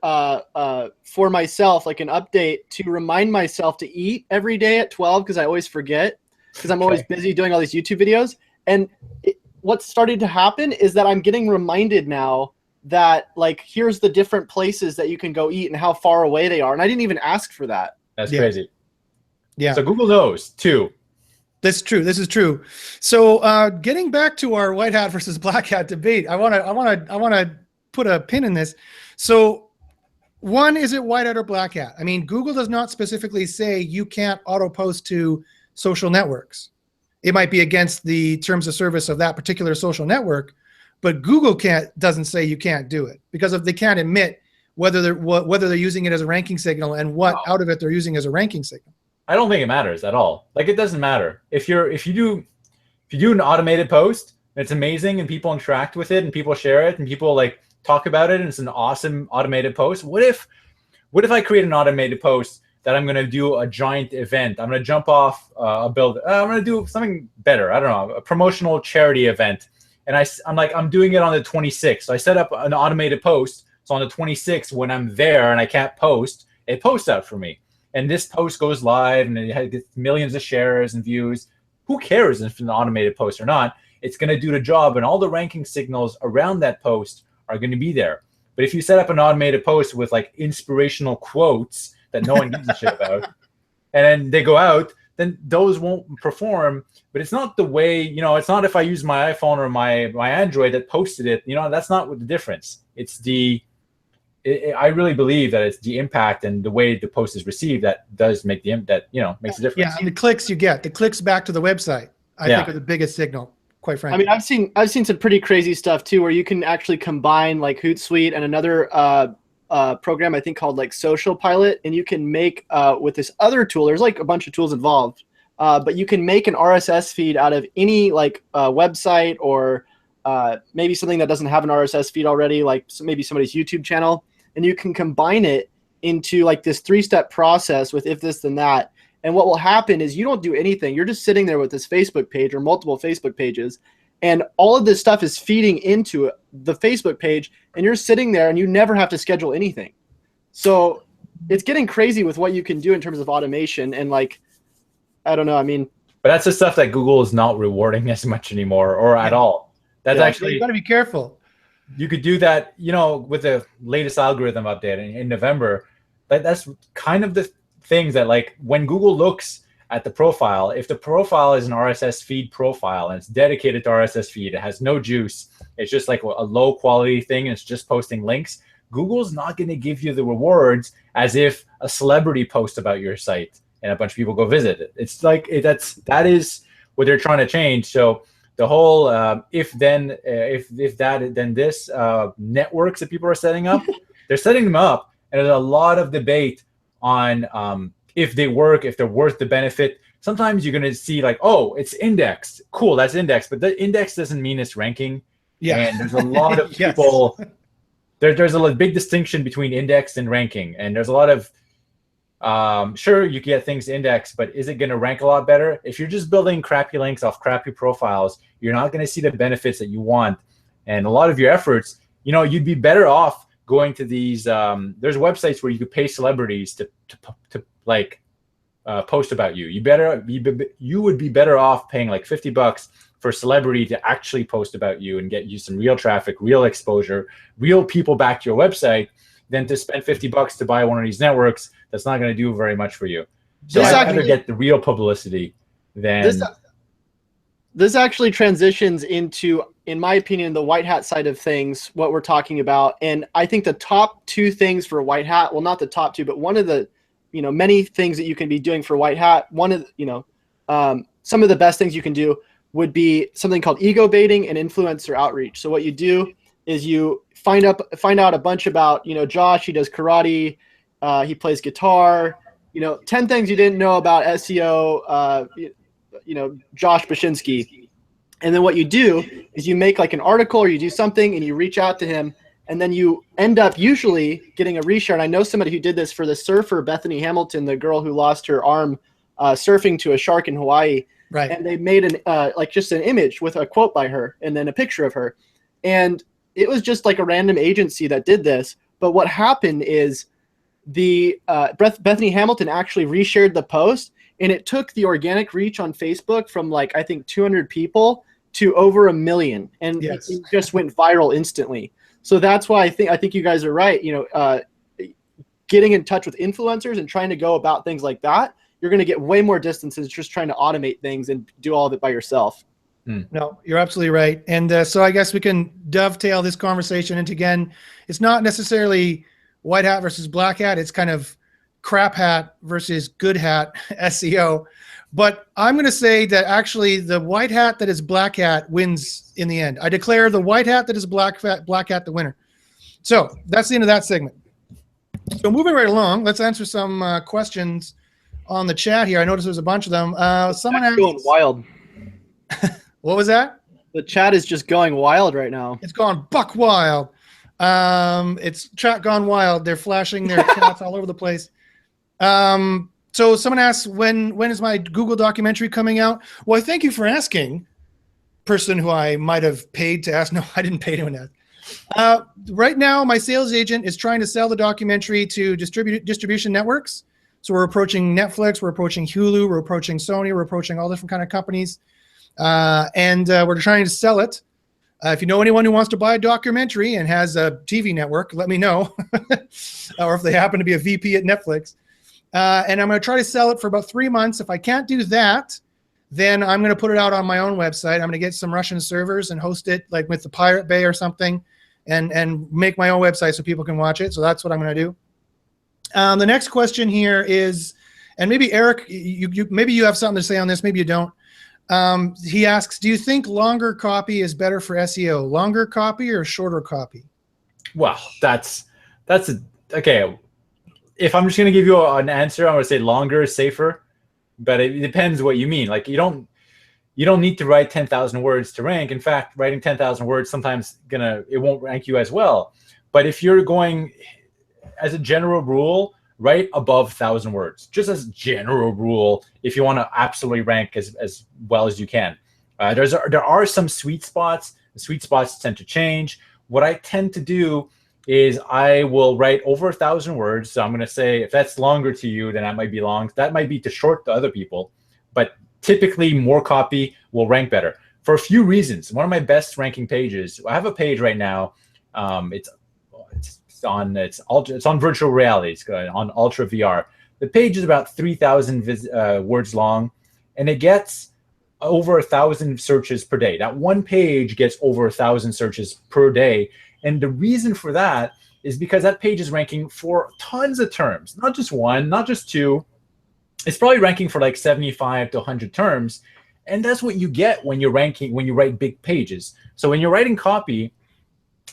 for myself, like an update to remind myself to eat every day at 12 because I always forget because I'm always busy doing all these YouTube videos. And what's started to happen is that I'm getting reminded now that like here's the different places that you can go eat and how far away they are. And I didn't even ask for that. That's crazy. Yeah. So Google knows too. That's true. This is true. So getting back to our white hat versus black hat debate, I want to put a pin in this. So one, is it white hat or black hat? I mean, Google does not specifically say you can't auto post to social networks. It might be against the terms of service of that particular social network, but Google doesn't say you can't do it because they can't admit whether they're using it as a ranking signal and what out of it they're using as a ranking signal. I don't think it matters at all. Like, it doesn't matter if you do an automated post, it's amazing and people interact with it and people share it and people like talk about it and it's an awesome automated post. What if I create an automated post that I'm going to do a giant event? I'm going to jump off a building. I'm going to do something better. I don't know, a promotional charity event. And I'm doing it on the 26th. So I set up an automated post. So on the 26th, when I'm there and I can't post, it posts out for me. And this post goes live and it gets millions of shares and views. Who cares if it's an automated post or not? It's going to do the job, and all the ranking signals around that post are going to be there. But if you set up an automated post with like inspirational quotes that no one gives a shit about, and then they go out, then those won't perform. But it's not the way, you know, it's not if I use my iPhone or my Android that posted it. You know, that's not what the difference. I really believe that it's the impact and the way the post is received that does make makes a difference. Yeah, and the clicks you get, the clicks back to the website, I think are the biggest signal, quite frankly. I mean, I've seen some pretty crazy stuff too, where you can actually combine like Hootsuite and another program I think called like Social Pilot, and you can make with this other tool. There's like a bunch of tools involved, but you can make an RSS feed out of any like website or maybe something that doesn't have an RSS feed already, like maybe somebody's YouTube channel. And you can combine it into like this 3-step process with if this then that. And what will happen is you don't do anything. You're just sitting there with this Facebook page or multiple Facebook pages, and all of this stuff is feeding into the Facebook page, and you're sitting there and you never have to schedule anything. So it's getting crazy with what you can do in terms of automation. And like, I don't know. I mean, but that's the stuff that Google is not rewarding as much anymore or at all. That's actually, you got to be careful. You could do that, you know, with the latest algorithm update in November. That's kind of the things that, like, when Google looks at the profile. If the profile is an RSS feed profile and it's dedicated to RSS feed, it has no juice, it's just like a low quality thing, and it's just posting links, Google's not going to give you the rewards as if a celebrity posts about your site and a bunch of people go visit it. It's like that is what they're trying to change. So the whole if that then this networks that people are setting up, they're setting them up, and there's a lot of debate on if they work, if they're worth the benefit. Sometimes you're going to see like, oh, it's indexed. Cool, that's indexed. But the index doesn't mean it's ranking. Yeah. And there's a lot of people, there's a big distinction between index and ranking. And there's a lot of, sure, you can get things indexed, but is it going to rank a lot better? If you're just building crappy links off crappy profiles, you're not going to see the benefits that you want. And a lot of your efforts, you'd be better off going to these, there's websites where you could pay celebrities to post about you. You would be better off paying like $50 for a celebrity to actually post about you and get you some real traffic, real exposure, real people back to your website, than to spend $50 to buy one of these networks that's not going to do very much for you. So I'd rather get the real publicity than... This actually transitions into, in my opinion, the white hat side of things, what we're talking about. And I think the top two things for white hat, well, not the top two, but one of the, many things that you can be doing for white hat, one of, some of the best things you can do would be something called ego baiting and influencer outreach. So what you do is you find out a bunch about, Josh, he does karate, he plays guitar, 10 things you didn't know about SEO, Josh Bachynski. And then what you do is you make like an article or you do something and you reach out to him, and then you end up usually getting a reshare. And I know somebody who did this for the surfer, Bethany Hamilton, the girl who lost her arm surfing to a shark in Hawaii. Right. And they made just an image with a quote by her and then a picture of her. And it was just like a random agency that did this. But what happened is the Bethany Hamilton actually reshared the post, and it took the organic reach on Facebook from like, I think 200 people to over 1 million. And it just went viral instantly. So that's why I think you guys are right. Getting in touch with influencers and trying to go about things like that, you're going to get way more distances just trying to automate things and do all of it by yourself. No, you're absolutely right. And so I guess we can dovetail this conversation into, again, it's not necessarily white hat versus black hat. It's kind of crap hat versus good hat SEO. But I'm going to say that actually the white hat that is black hat wins in the end. I declare the white hat that is black hat the winner. So that's the end of that segment. So moving right along, let's answer some questions on the chat here. I noticed there's a bunch of them. Someone asked, going wild. What was that? The chat is just going wild right now. It's gone buck wild. It's chat gone wild. They're flashing their chats all over the place. So someone asks, when is my Google documentary coming out? Well, thank you for asking, person who I might have paid to ask. No, I didn't pay anyone to ask. Right now, my sales agent is trying to sell the documentary to distribution networks. So we're approaching Netflix, we're approaching Hulu, we're approaching Sony, we're approaching all different kind of companies. And we're trying to sell it. If you know anyone who wants to buy a documentary and has a TV network, let me know. Or if they happen to be a VP at Netflix. And I'm going to try to sell it for about 3 months. If I can't do that, then I'm going to put it out on my own website. I'm going to get some Russian servers and host it like with the Pirate Bay or something, and make my own website so people can watch it. So that's what I'm going to do. The next question here is, and maybe Eric, maybe you have something to say on this, maybe you don't. He asks, do you think longer copy is better for SEO? Longer copy or shorter copy? Well, okay. If I'm just going to give you an answer, I'm going to say longer is safer, but it depends what you mean. Like you don't need to write 10,000 words to rank. In fact, writing 10,000 words sometimes it won't rank you as well. But if you're going, as a general rule, write above 1,000 words, just as a general rule, if you want to absolutely rank as well as you can. There are some sweet spots. The sweet spots tend to change. What I tend to do is I will write over 1,000 words. So I'm going to say, if that's longer to you, then that might be long. That might be too short to other people. But typically, more copy will rank better for a few reasons. One of my best ranking pages, I have a page right now. It's on virtual reality. It's on Ultra VR. The page is about 3,000 words long, and it gets over 1,000 searches per day. That one page gets over 1,000 searches per day. And the reason for that is because that page is ranking for tons of terms, not just one, not just two. It's probably ranking for like 75 to 100 terms. And that's what you get when you're ranking, when you write big pages. So when you're writing copy,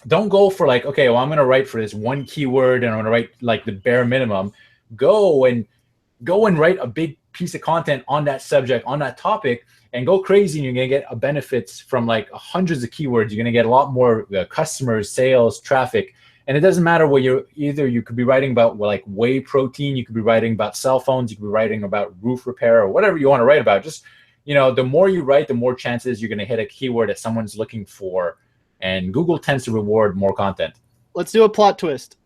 don't go for like, okay, well, I'm going to write for this one keyword and I'm going to write like the bare minimum. Go and write a big piece of content on that subject, on that topic, and go crazy. And you're going to get benefits from like hundreds of keywords. You're going to get a lot more customers, sales, traffic. And it doesn't matter what you could be writing about like whey protein. You could be writing about cell phones. You could be writing about roof repair or whatever you want to write about. Just, the more you write, the more chances you're going to hit a keyword that someone's looking for. And Google tends to reward more content. Let's do a plot twist.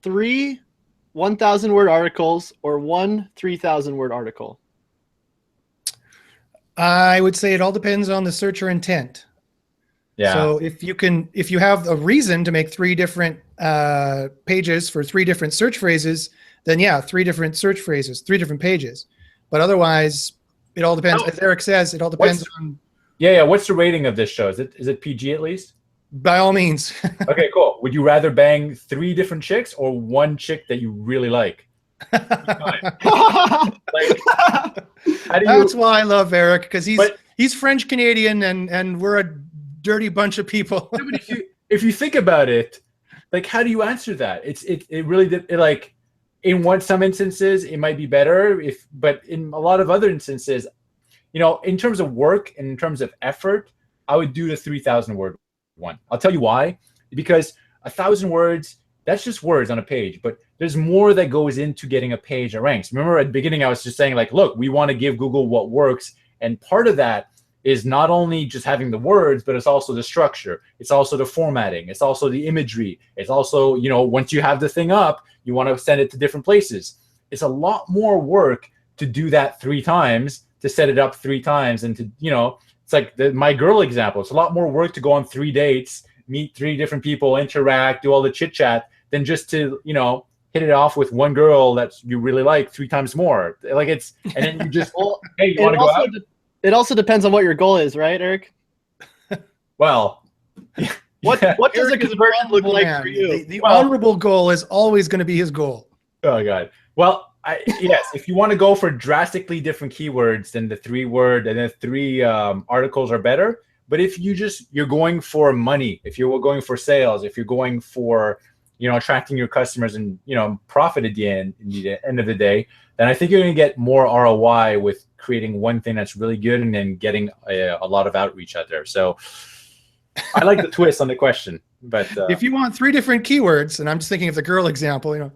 3 1,000-word articles or 1 3,000-word article? I would say it all depends on the searcher intent. Yeah. So if you have a reason to make 3 different pages for 3 different search phrases, then yeah, 3 different search phrases, 3 different pages. But otherwise, it all depends. As Eric says, it all depends on. Yeah. What's the rating of this show? Is it PG at least? By all means. Okay, cool. Would you rather bang 3 different chicks or 1 chick that you really like? Like, That's why I love Eric, because he's French Canadian and we're a dirty bunch of people. But if you think about it, like, how do you answer that? It really like in some instances it might be better but in a lot of other instances, in terms of work and in terms of effort, I would do the 3,000-word one. I'll tell you why. Because 1,000 words, that's just words on a page, but there's more that goes into getting a page that ranks. Remember at the beginning, I was just saying like, look, we want to give Google what works. And part of that is not only just having the words, but it's also the structure. It's also the formatting. It's also the imagery. It's also, once you have the thing up, you want to send it to different places. It's a lot more work to do that 3 times, to set it up 3 times, and to, it's like my girl example. It's a lot more work to go on 3 dates, meet 3 different people, interact, do all the chit chat, than just to, hit it off with one girl that you really like 3 times more. Like and then you just, hey, you want to go out? It also depends on what your goal is, right, Eric? Well, what does a conversion look like for you? The honorable goal is always going to be his goal. Oh God. Well, yes, if you want to go for drastically different keywords, then the 3-word and the 3 articles are better. But if you're going for money, if you're going for sales, if you're going for, attracting your customers and, profit at the end of the day, then I think you're going to get more ROI with creating one thing that's really good and then getting a lot of outreach out there. So I like the twist on the question. But if you want 3 different keywords, and I'm just thinking of the girl example,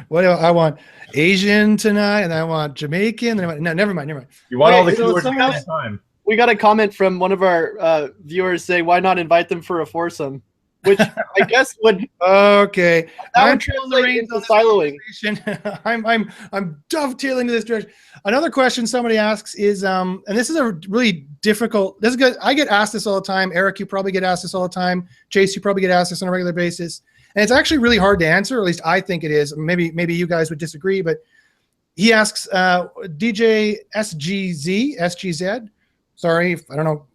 what do I want? Asian tonight, and I want Jamaican. And no, never mind. You want all the keywords at the same time. We got a comment from one of our viewers saying, "Why not invite them for a foursome?" Which I guess would okay. I'm translating into siloing. I'm dovetailing to this direction. Another question somebody asks is, and this is a really difficult. This is good. I get asked this all the time. Eric, you probably get asked this all the time. Chase, you probably get asked this on a regular basis, and it's actually really hard to answer. Or at least I think it is. Maybe you guys would disagree, but he asks DJ SGZ. Sorry, I don't know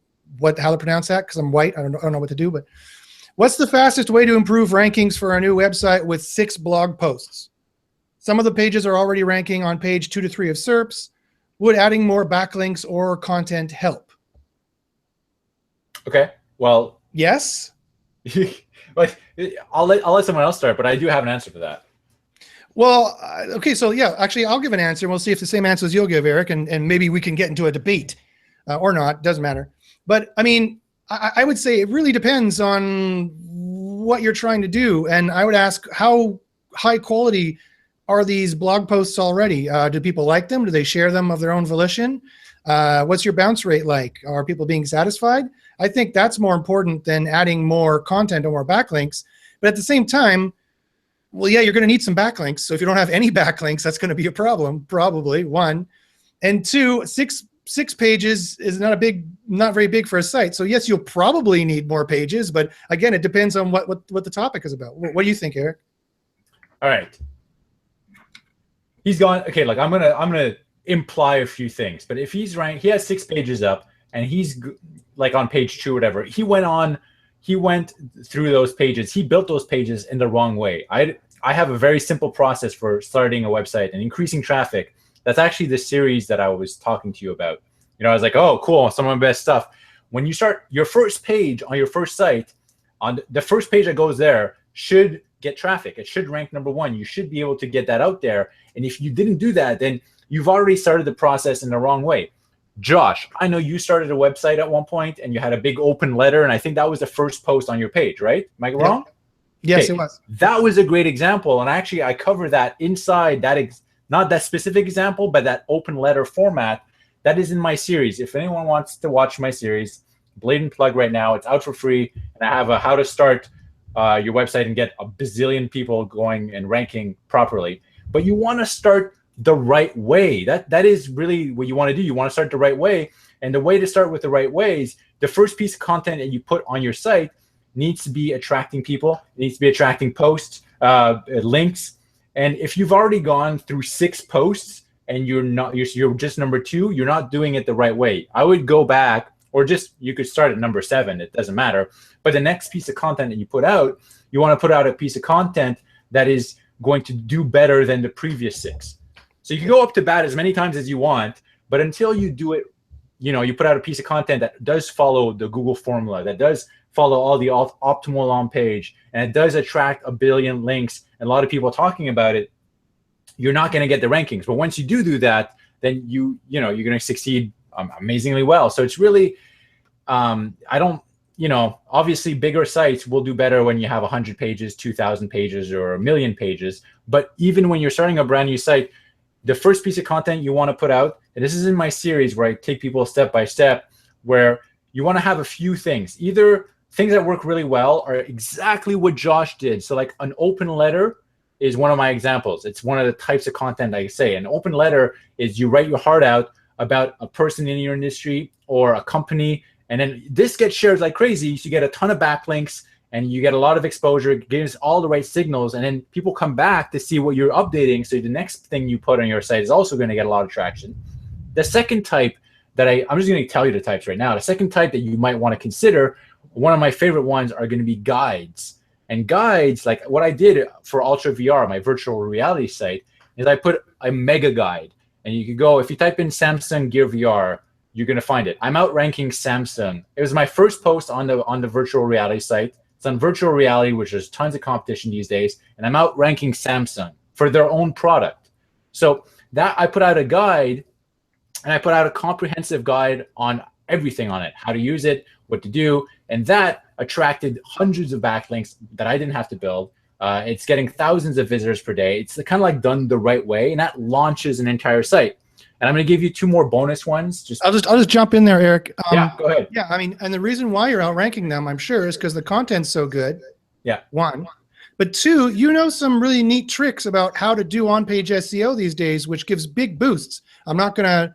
how to pronounce that because I'm white. I don't know what to do, but. What's the fastest way to improve rankings for our new website with 6 blog posts? Some of the pages are already ranking on page 2 to 3 of SERPs. Would adding more backlinks or content help? Okay. Well, yes. Like I'll let someone else start, but I do have an answer for that. Well, okay. So yeah, actually, I'll give an answer. We'll see if the same answer as you'll give, Eric, and maybe we can get into a debate or not. Doesn't matter. But I mean. I would say it really depends on what you're trying to do. And I would ask, how high quality are these blog posts already? Do people like them? Do they share them of their own volition? What's your bounce rate like? Are people being satisfied? I think that's more important than adding more content or more backlinks. But at the same time, well, yeah, you're going to need some backlinks. So if you don't have any backlinks, that's going to be a problem, probably, 1. And 2, 6 pages is not very big for a site. So yes, you'll probably need more pages, but again, it depends on what the topic is about. What do you think, Eric? All right. he's gone. Okay, like I'm gonna imply a few things, but if he's ranked, he has 6 pages up, and he's like on page 2, whatever. He went through those pages. He built those pages in the wrong way. I have a very simple process for starting a website and increasing traffic. That's actually the series that I was talking to you about. You know, I was like, oh, cool, some of my best stuff. When you start your first page on your first site, on the first page that goes there should get traffic. It should rank number 1. You should be able to get that out there. And if you didn't do that, then you've already started the process in the wrong way. Josh, I know you started a website at one point and you had a big open letter, and I think that was the first post on your page, right? Am I wrong? Yes, okay. It was. That was a great example. And actually, I cover that inside that, not that specific example, but that open letter format that is in my series. If anyone wants to watch my series, blatant plug right now, it's out for free. And I have a how to start your website and get a bazillion people going and ranking properly. But you want to start the right way. That is really what you want to do. You want to start the right way. And the way to start with the right way is the first piece of content that you put on your site needs to be attracting people. It needs to be attracting posts, links. And if you've already gone through 6 posts and you're just number 2, you're not doing it the right way. I would go back, or just you could start at number 7. It doesn't matter. But the next piece of content that you put out, you want to put out a piece of content that is going to do better than the previous 6. So you can go up to bat as many times as you want, but until you do it, you know, you put out a piece of content that does follow the Google formula, that does follow all the optimal on page, and it does attract a billion links and a lot of people talking about it, you're not going to get the rankings. But once you do that, then you're going to succeed amazingly well. So it's really, obviously bigger sites will do better when you have 100 pages, 2,000 pages, or 1,000,000 pages. But even when you're starting a brand new site, the first piece of content you want to put out, and this is in my series where I take people step by step, where you want to have a few things. Either things that work really well are exactly what Josh did. So like an open letter is one of my examples. It's one of the types of content I say. An open letter is you write your heart out about a person in your industry or a company, and then this gets shared like crazy. So you get a ton of backlinks and you get a lot of exposure. It gives all the right signals, and then people come back to see what you're updating. So the next thing you put on your site is also going to get a lot of traction. The second type that I'm just going to tell you the types right now. The second type that you might want to consider, one of my favorite ones are going to be guides. And guides, like what I did for Ultra VR, my virtual reality site, is I put a mega guide. And you could go, if you type in Samsung Gear VR, you're going to find it. I'm outranking Samsung. It was my first post on the virtual reality site. It's on virtual reality, which there's tons of competition these days. And I'm outranking Samsung for their own product. So that I put out a guide, and I put out a comprehensive guide on everything on it, how to use it, what to do. And that attracted hundreds of backlinks that I didn't have to build. It's getting thousands of visitors per day. It's kind of like done the right way, and that launches an entire site. And I'm going to give you 2 more bonus ones. I'll just jump in there, Eric. Yeah, go ahead. Yeah, I mean, and the reason why you're outranking them, I'm sure, is because the content's so good. Yeah. 1, but 2, you know some really neat tricks about how to do on-page SEO these days, which gives big boosts. I'm not gonna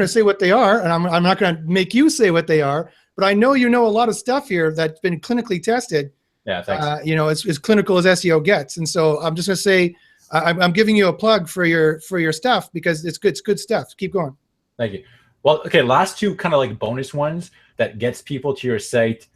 say what they are, and I'm not gonna make you say what they are. But I know you know a lot of stuff here that's been clinically tested. Yeah, thanks. It's as clinical as SEO gets, and so I'm just gonna say I'm giving you a plug for your stuff because it's good stuff. Keep going. Thank you. Well, okay, last 2 kind of like bonus ones that gets people to your site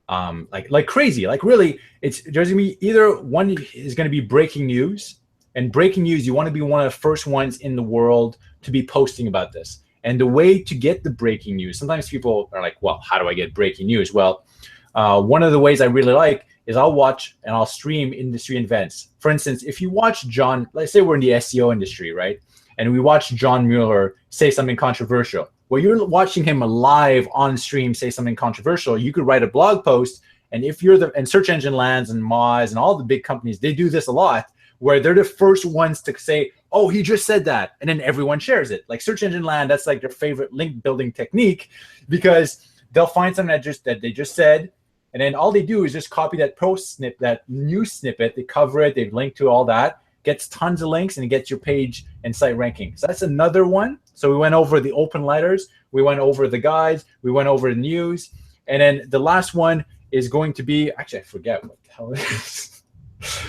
like crazy. Like really, there's gonna be either one is gonna be breaking news, and breaking news, you want to be one of the first ones in the world to be posting about this. And the way to get the breaking news, sometimes people are like, well, how do I get breaking news? Well, one of the ways I really like is I'll watch and I'll stream industry events. For instance, if you watch John, let's say we're in the SEO industry, right? And we watch John Mueller say something controversial. Well, you're watching him live on stream say something controversial. You could write a blog post, and if you're and Search Engine Lands and Moz and all the big companies, they do this a lot, where they're the first ones to say, oh, he just said that, and then everyone shares it. Like Search Engine Land, that's like their favorite link building technique, because they'll find something that they just said, and then all they do is just copy that post snip, that news snippet, they cover it, they've linked to all that, gets tons of links, and it gets your page and site ranking. So that's another one. So we went over the open letters, we went over the guides, we went over the news, and then the last one is going to be, actually I forget what the hell it is.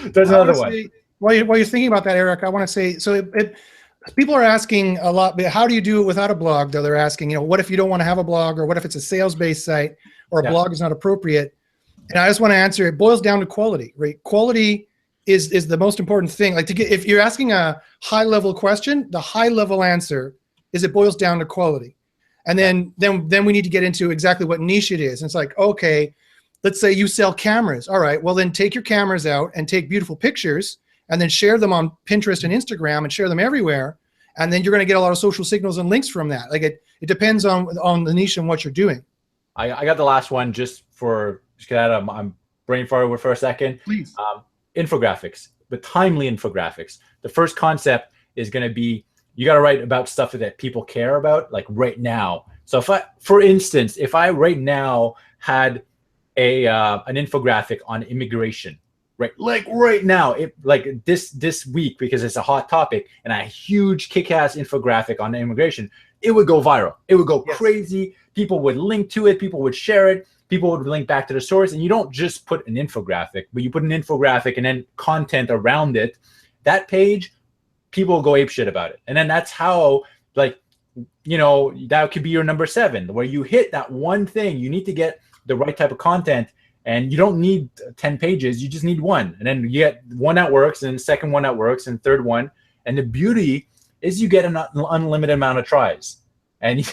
There's another one. while you're thinking about that, Eric, I want to say, so people are asking a lot, but how do you do it without a blog? Though they're asking, what if you don't want to have a blog, or what if it's a sales-based site, or a blog is not appropriate? And I just want to answer, it boils down to quality, right? Quality is the most important thing. Like if you're asking a high-level question, the high-level answer is it boils down to quality. And then we need to get into exactly what niche it is. And it's like, okay, let's say you sell cameras. All right, well then take your cameras out and take beautiful pictures and then share them on Pinterest and Instagram and share them everywhere. And then you're going to get a lot of social signals and links from that. Like it depends on the niche and what you're doing. I got the last one just get out of, I'm brain farted for a second. Please. Infographics, but timely infographics. The first concept is going to be, you got to write about stuff that people care about, like right now. So for instance, if I right now had an infographic on immigration, right? Like right now, like this week, because it's a hot topic, and a huge kick-ass infographic on immigration, it would go viral. It would go crazy. People would link to it. People would share it. People would link back to the source. And you don't just put an infographic, but you put an infographic and then content around it. That page, people will go apeshit about it. And then that's how, like, that could be your number 7, where you hit that one thing. You need to get the right type of content, and you don't need 10 pages. You just need one. And then you get one that works, and second one that works, and third one. And the beauty is you get an unlimited amount of tries. And,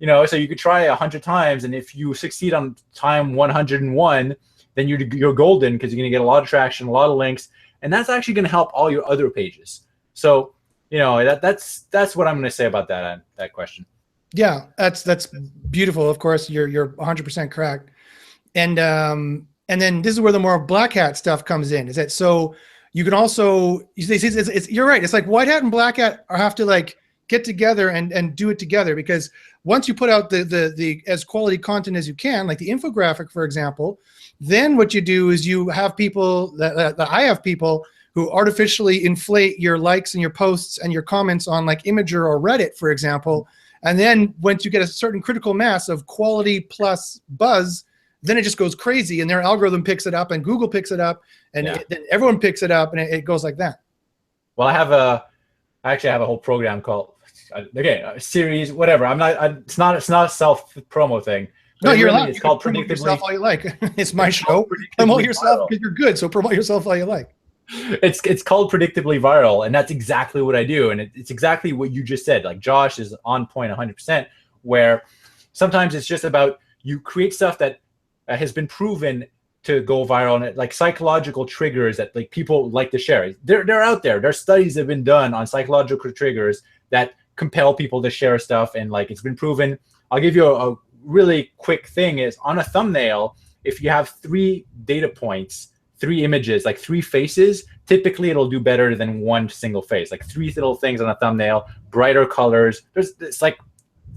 so you could try 100 times. And if you succeed on time 101, then you're golden, because you're going to get a lot of traction, a lot of links. And that's actually going to help all your other pages. So, that's what I'm going to say about that question. Yeah, that's beautiful. Of course, you're 100% correct. And then this is where the more Black Hat stuff comes in. Is that so? You can also you're right. It's like White Hat and Black Hat have to like get together and do it together, because once you put out the as quality content as you can, like the infographic, for example, then what you do is you have people that I have people who artificially inflate your likes and your posts and your comments on like Imager or Reddit, for example. And then once you get a certain critical mass of quality plus buzz, then it just goes crazy, and their algorithm picks it up, and Google picks it up, and then everyone picks it up, and it goes like that. Well, I actually have a whole program called, a series, whatever. It's not a self promo thing. No, you're allowed. It's called Predictably. Yourself all you like. It's my show. Promote yourself because you're good. So promote yourself all you like. It's called Predictably Viral, and that's exactly what I do. And it's exactly what you just said. Like Josh is on point 100%, where sometimes it's just about you create stuff that has been proven to go viral, and like psychological triggers that like people like to share. They're out there. There's studies that have been done on psychological triggers that compel people to share stuff, and like it's been proven. I'll give you a really quick thing is on a thumbnail, if you have 3 data points, 3 images, like 3 faces, typically it'll do better than one single face. Like 3 little things on a thumbnail, brighter colors. It's like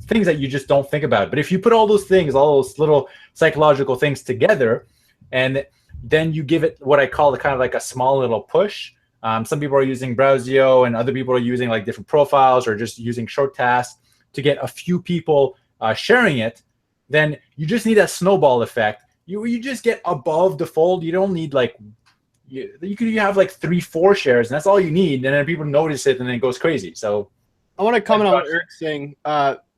things that you just don't think about. But if you put all those things, all those little psychological things together, and then you give it what I call kind of like a small little push. Some people are using Browsio, and other people are using like different profiles or just using short tasks to get a few people sharing it. Then you just need a snowball effect. You just get above the fold. You don't need like you have like 3-4 shares, and that's all you need. And then people notice it, and then it goes crazy. So I want to comment on what Eric's saying.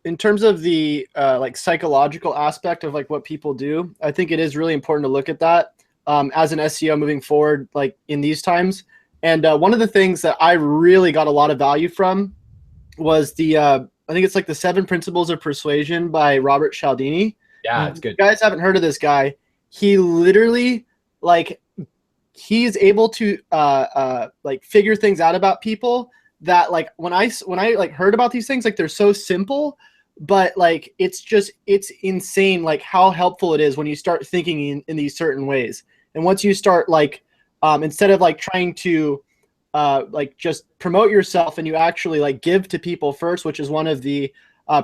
In terms of the like psychological aspect of like what people do, I think it is really important to look at that as an SEO moving forward, like in these times. And one of the things that I really got a lot of value from was the I think it's like the 7 Principles of Persuasion by Robert Cialdini. Yeah, it's good. If you guys haven't heard of this guy, he literally like he's able to like figure things out about people that like when I like heard about these things, like they're so simple, but like it's insane like how helpful it is when you start thinking in these certain ways. And once you start like instead of like trying to like just promote yourself, and you actually like give to people first, which is one of the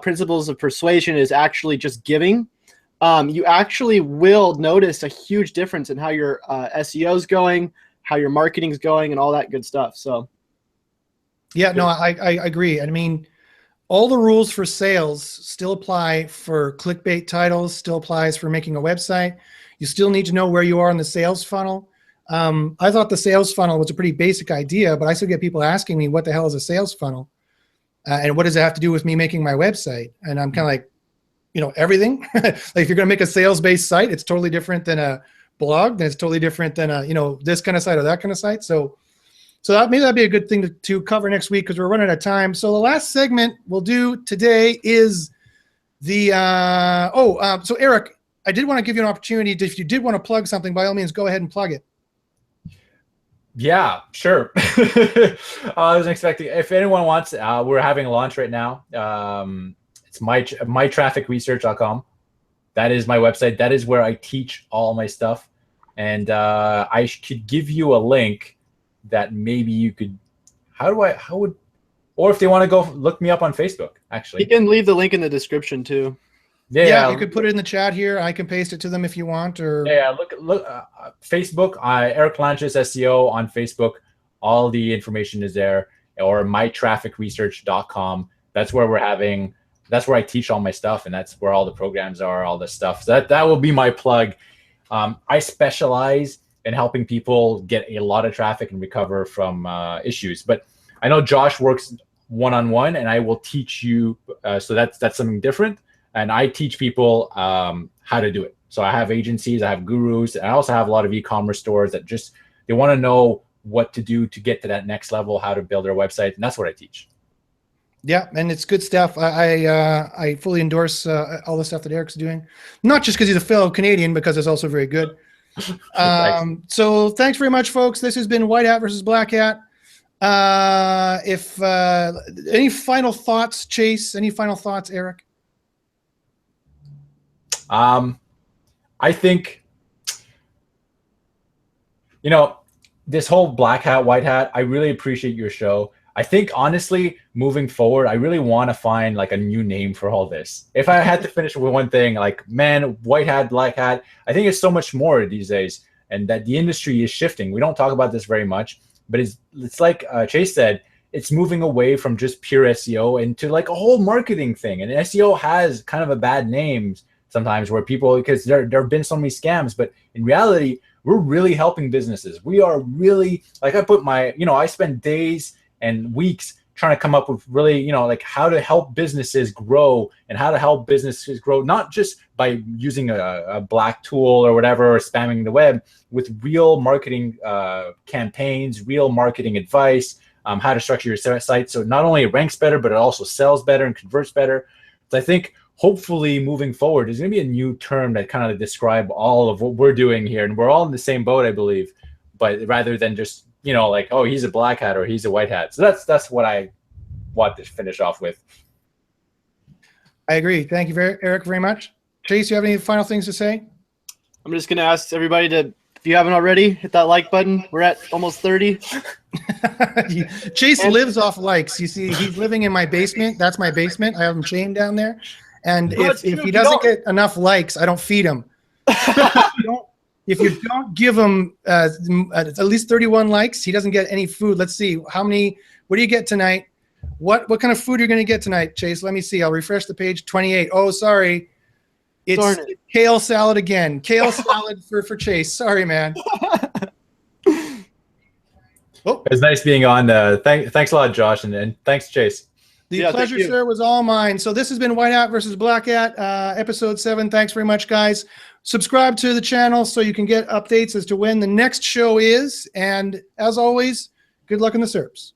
principles of persuasion, is actually just giving. You actually will notice a huge difference in how your SEO is going, how your marketing is going, and all that good stuff. So yeah, no, I agree. I mean, all the rules for sales still apply for clickbait titles, still applies for making a website. You still need to know where you are in the sales funnel. I thought the sales funnel was a pretty basic idea, but I still get people asking me, what the hell is a sales funnel? And what does it have to do with me making my website? And I'm kind of like, everything. Like if you're going to make a sales-based site, it's totally different than a blog. Then it's totally different than a, this kind of site or that kind of site. So maybe that'd be a good thing to cover next week because we're running out of time. So the last segment we'll do today is the, so Eric, I did want to give you an opportunity if you did want to plug something, by all means, go ahead and plug it. Yeah, sure. I wasn't expecting. If anyone wants, we're having a launch right now. It's mytrafficresearch.com. That is my website. That is where I teach all my stuff. And I could give you a link that maybe you could. Or if they want to go look me up on Facebook, actually. You can leave the link in the description too. Yeah, you could put it in the chat here. I can paste it to them if you want. Or look, Facebook, Eric Lancheres SEO on Facebook. All the information is there. Or mytrafficresearch.com. That's where that's where I teach all my stuff, and that's where all the programs are, all this stuff. So that will be my plug. I specialize in helping people get a lot of traffic and recover from issues. But I know Josh works one-on-one, and I will teach you. So that's something different. And I teach people how to do it. So I have agencies, I have gurus, and I also have a lot of e-commerce stores that they want to know what to do to get to that next level, how to build their website, and that's what I teach. Yeah, and it's good stuff. I fully endorse all the stuff that Eric's doing, not just because he's a fellow Canadian, because it's also very good. So thanks very much, folks. This has been White Hat versus Black Hat. If any final thoughts, Chase? Any final thoughts, Eric? I think, this whole Black Hat, White Hat, I really appreciate your show. I think, honestly, moving forward, I really want to find like a new name for all this. If I had to finish with one thing, like, man, White Hat, Black Hat, I think it's so much more these days, and that the industry is shifting. We don't talk about this very much, but it's like Chase said, it's moving away from just pure SEO into like a whole marketing thing. And SEO has kind of a bad name sometimes, where people, because there have been so many scams, but in reality, we're really helping businesses. We are really, like, I spend days and weeks trying to come up with really, like how to help businesses grow, and how to help businesses grow, not just by using a black tool or whatever, or spamming the web, with real marketing campaigns, real marketing advice, how to structure your site so not only it ranks better, but it also sells better and converts better. So I think hopefully moving forward, there's going to be a new term that kind of describe all of what we're doing here. And we're all in the same boat, I believe, but rather than just, like, oh, he's a black hat or he's a white hat. So that's what I want to finish off with. I agree. Thank you, Eric, very much. Chase, you have any final things to say? I'm just going to ask everybody to, if you haven't already, hit that like button. We're at almost 30. Chase lives off likes. You see, he's living in my basement. That's my basement. I have him chained down there. And if he doesn't get enough likes, I don't feed him. If you don't give him at least 31 likes, he doesn't get any food. Let's see. What do you get tonight? What kind of food are you going to get tonight, Chase? Let me see. I'll refresh the page. 28. Oh, sorry. It's kale salad again. Kale salad for Chase. Sorry, man. Oh. It's nice being on. Thanks a lot, Josh, and thanks, Chase. The pleasure, sir, was all mine. So this has been White Hat versus Black Hat, episode 7. Thanks very much, guys. Subscribe to the channel so you can get updates as to when the next show is. And as always, good luck in the SERPs.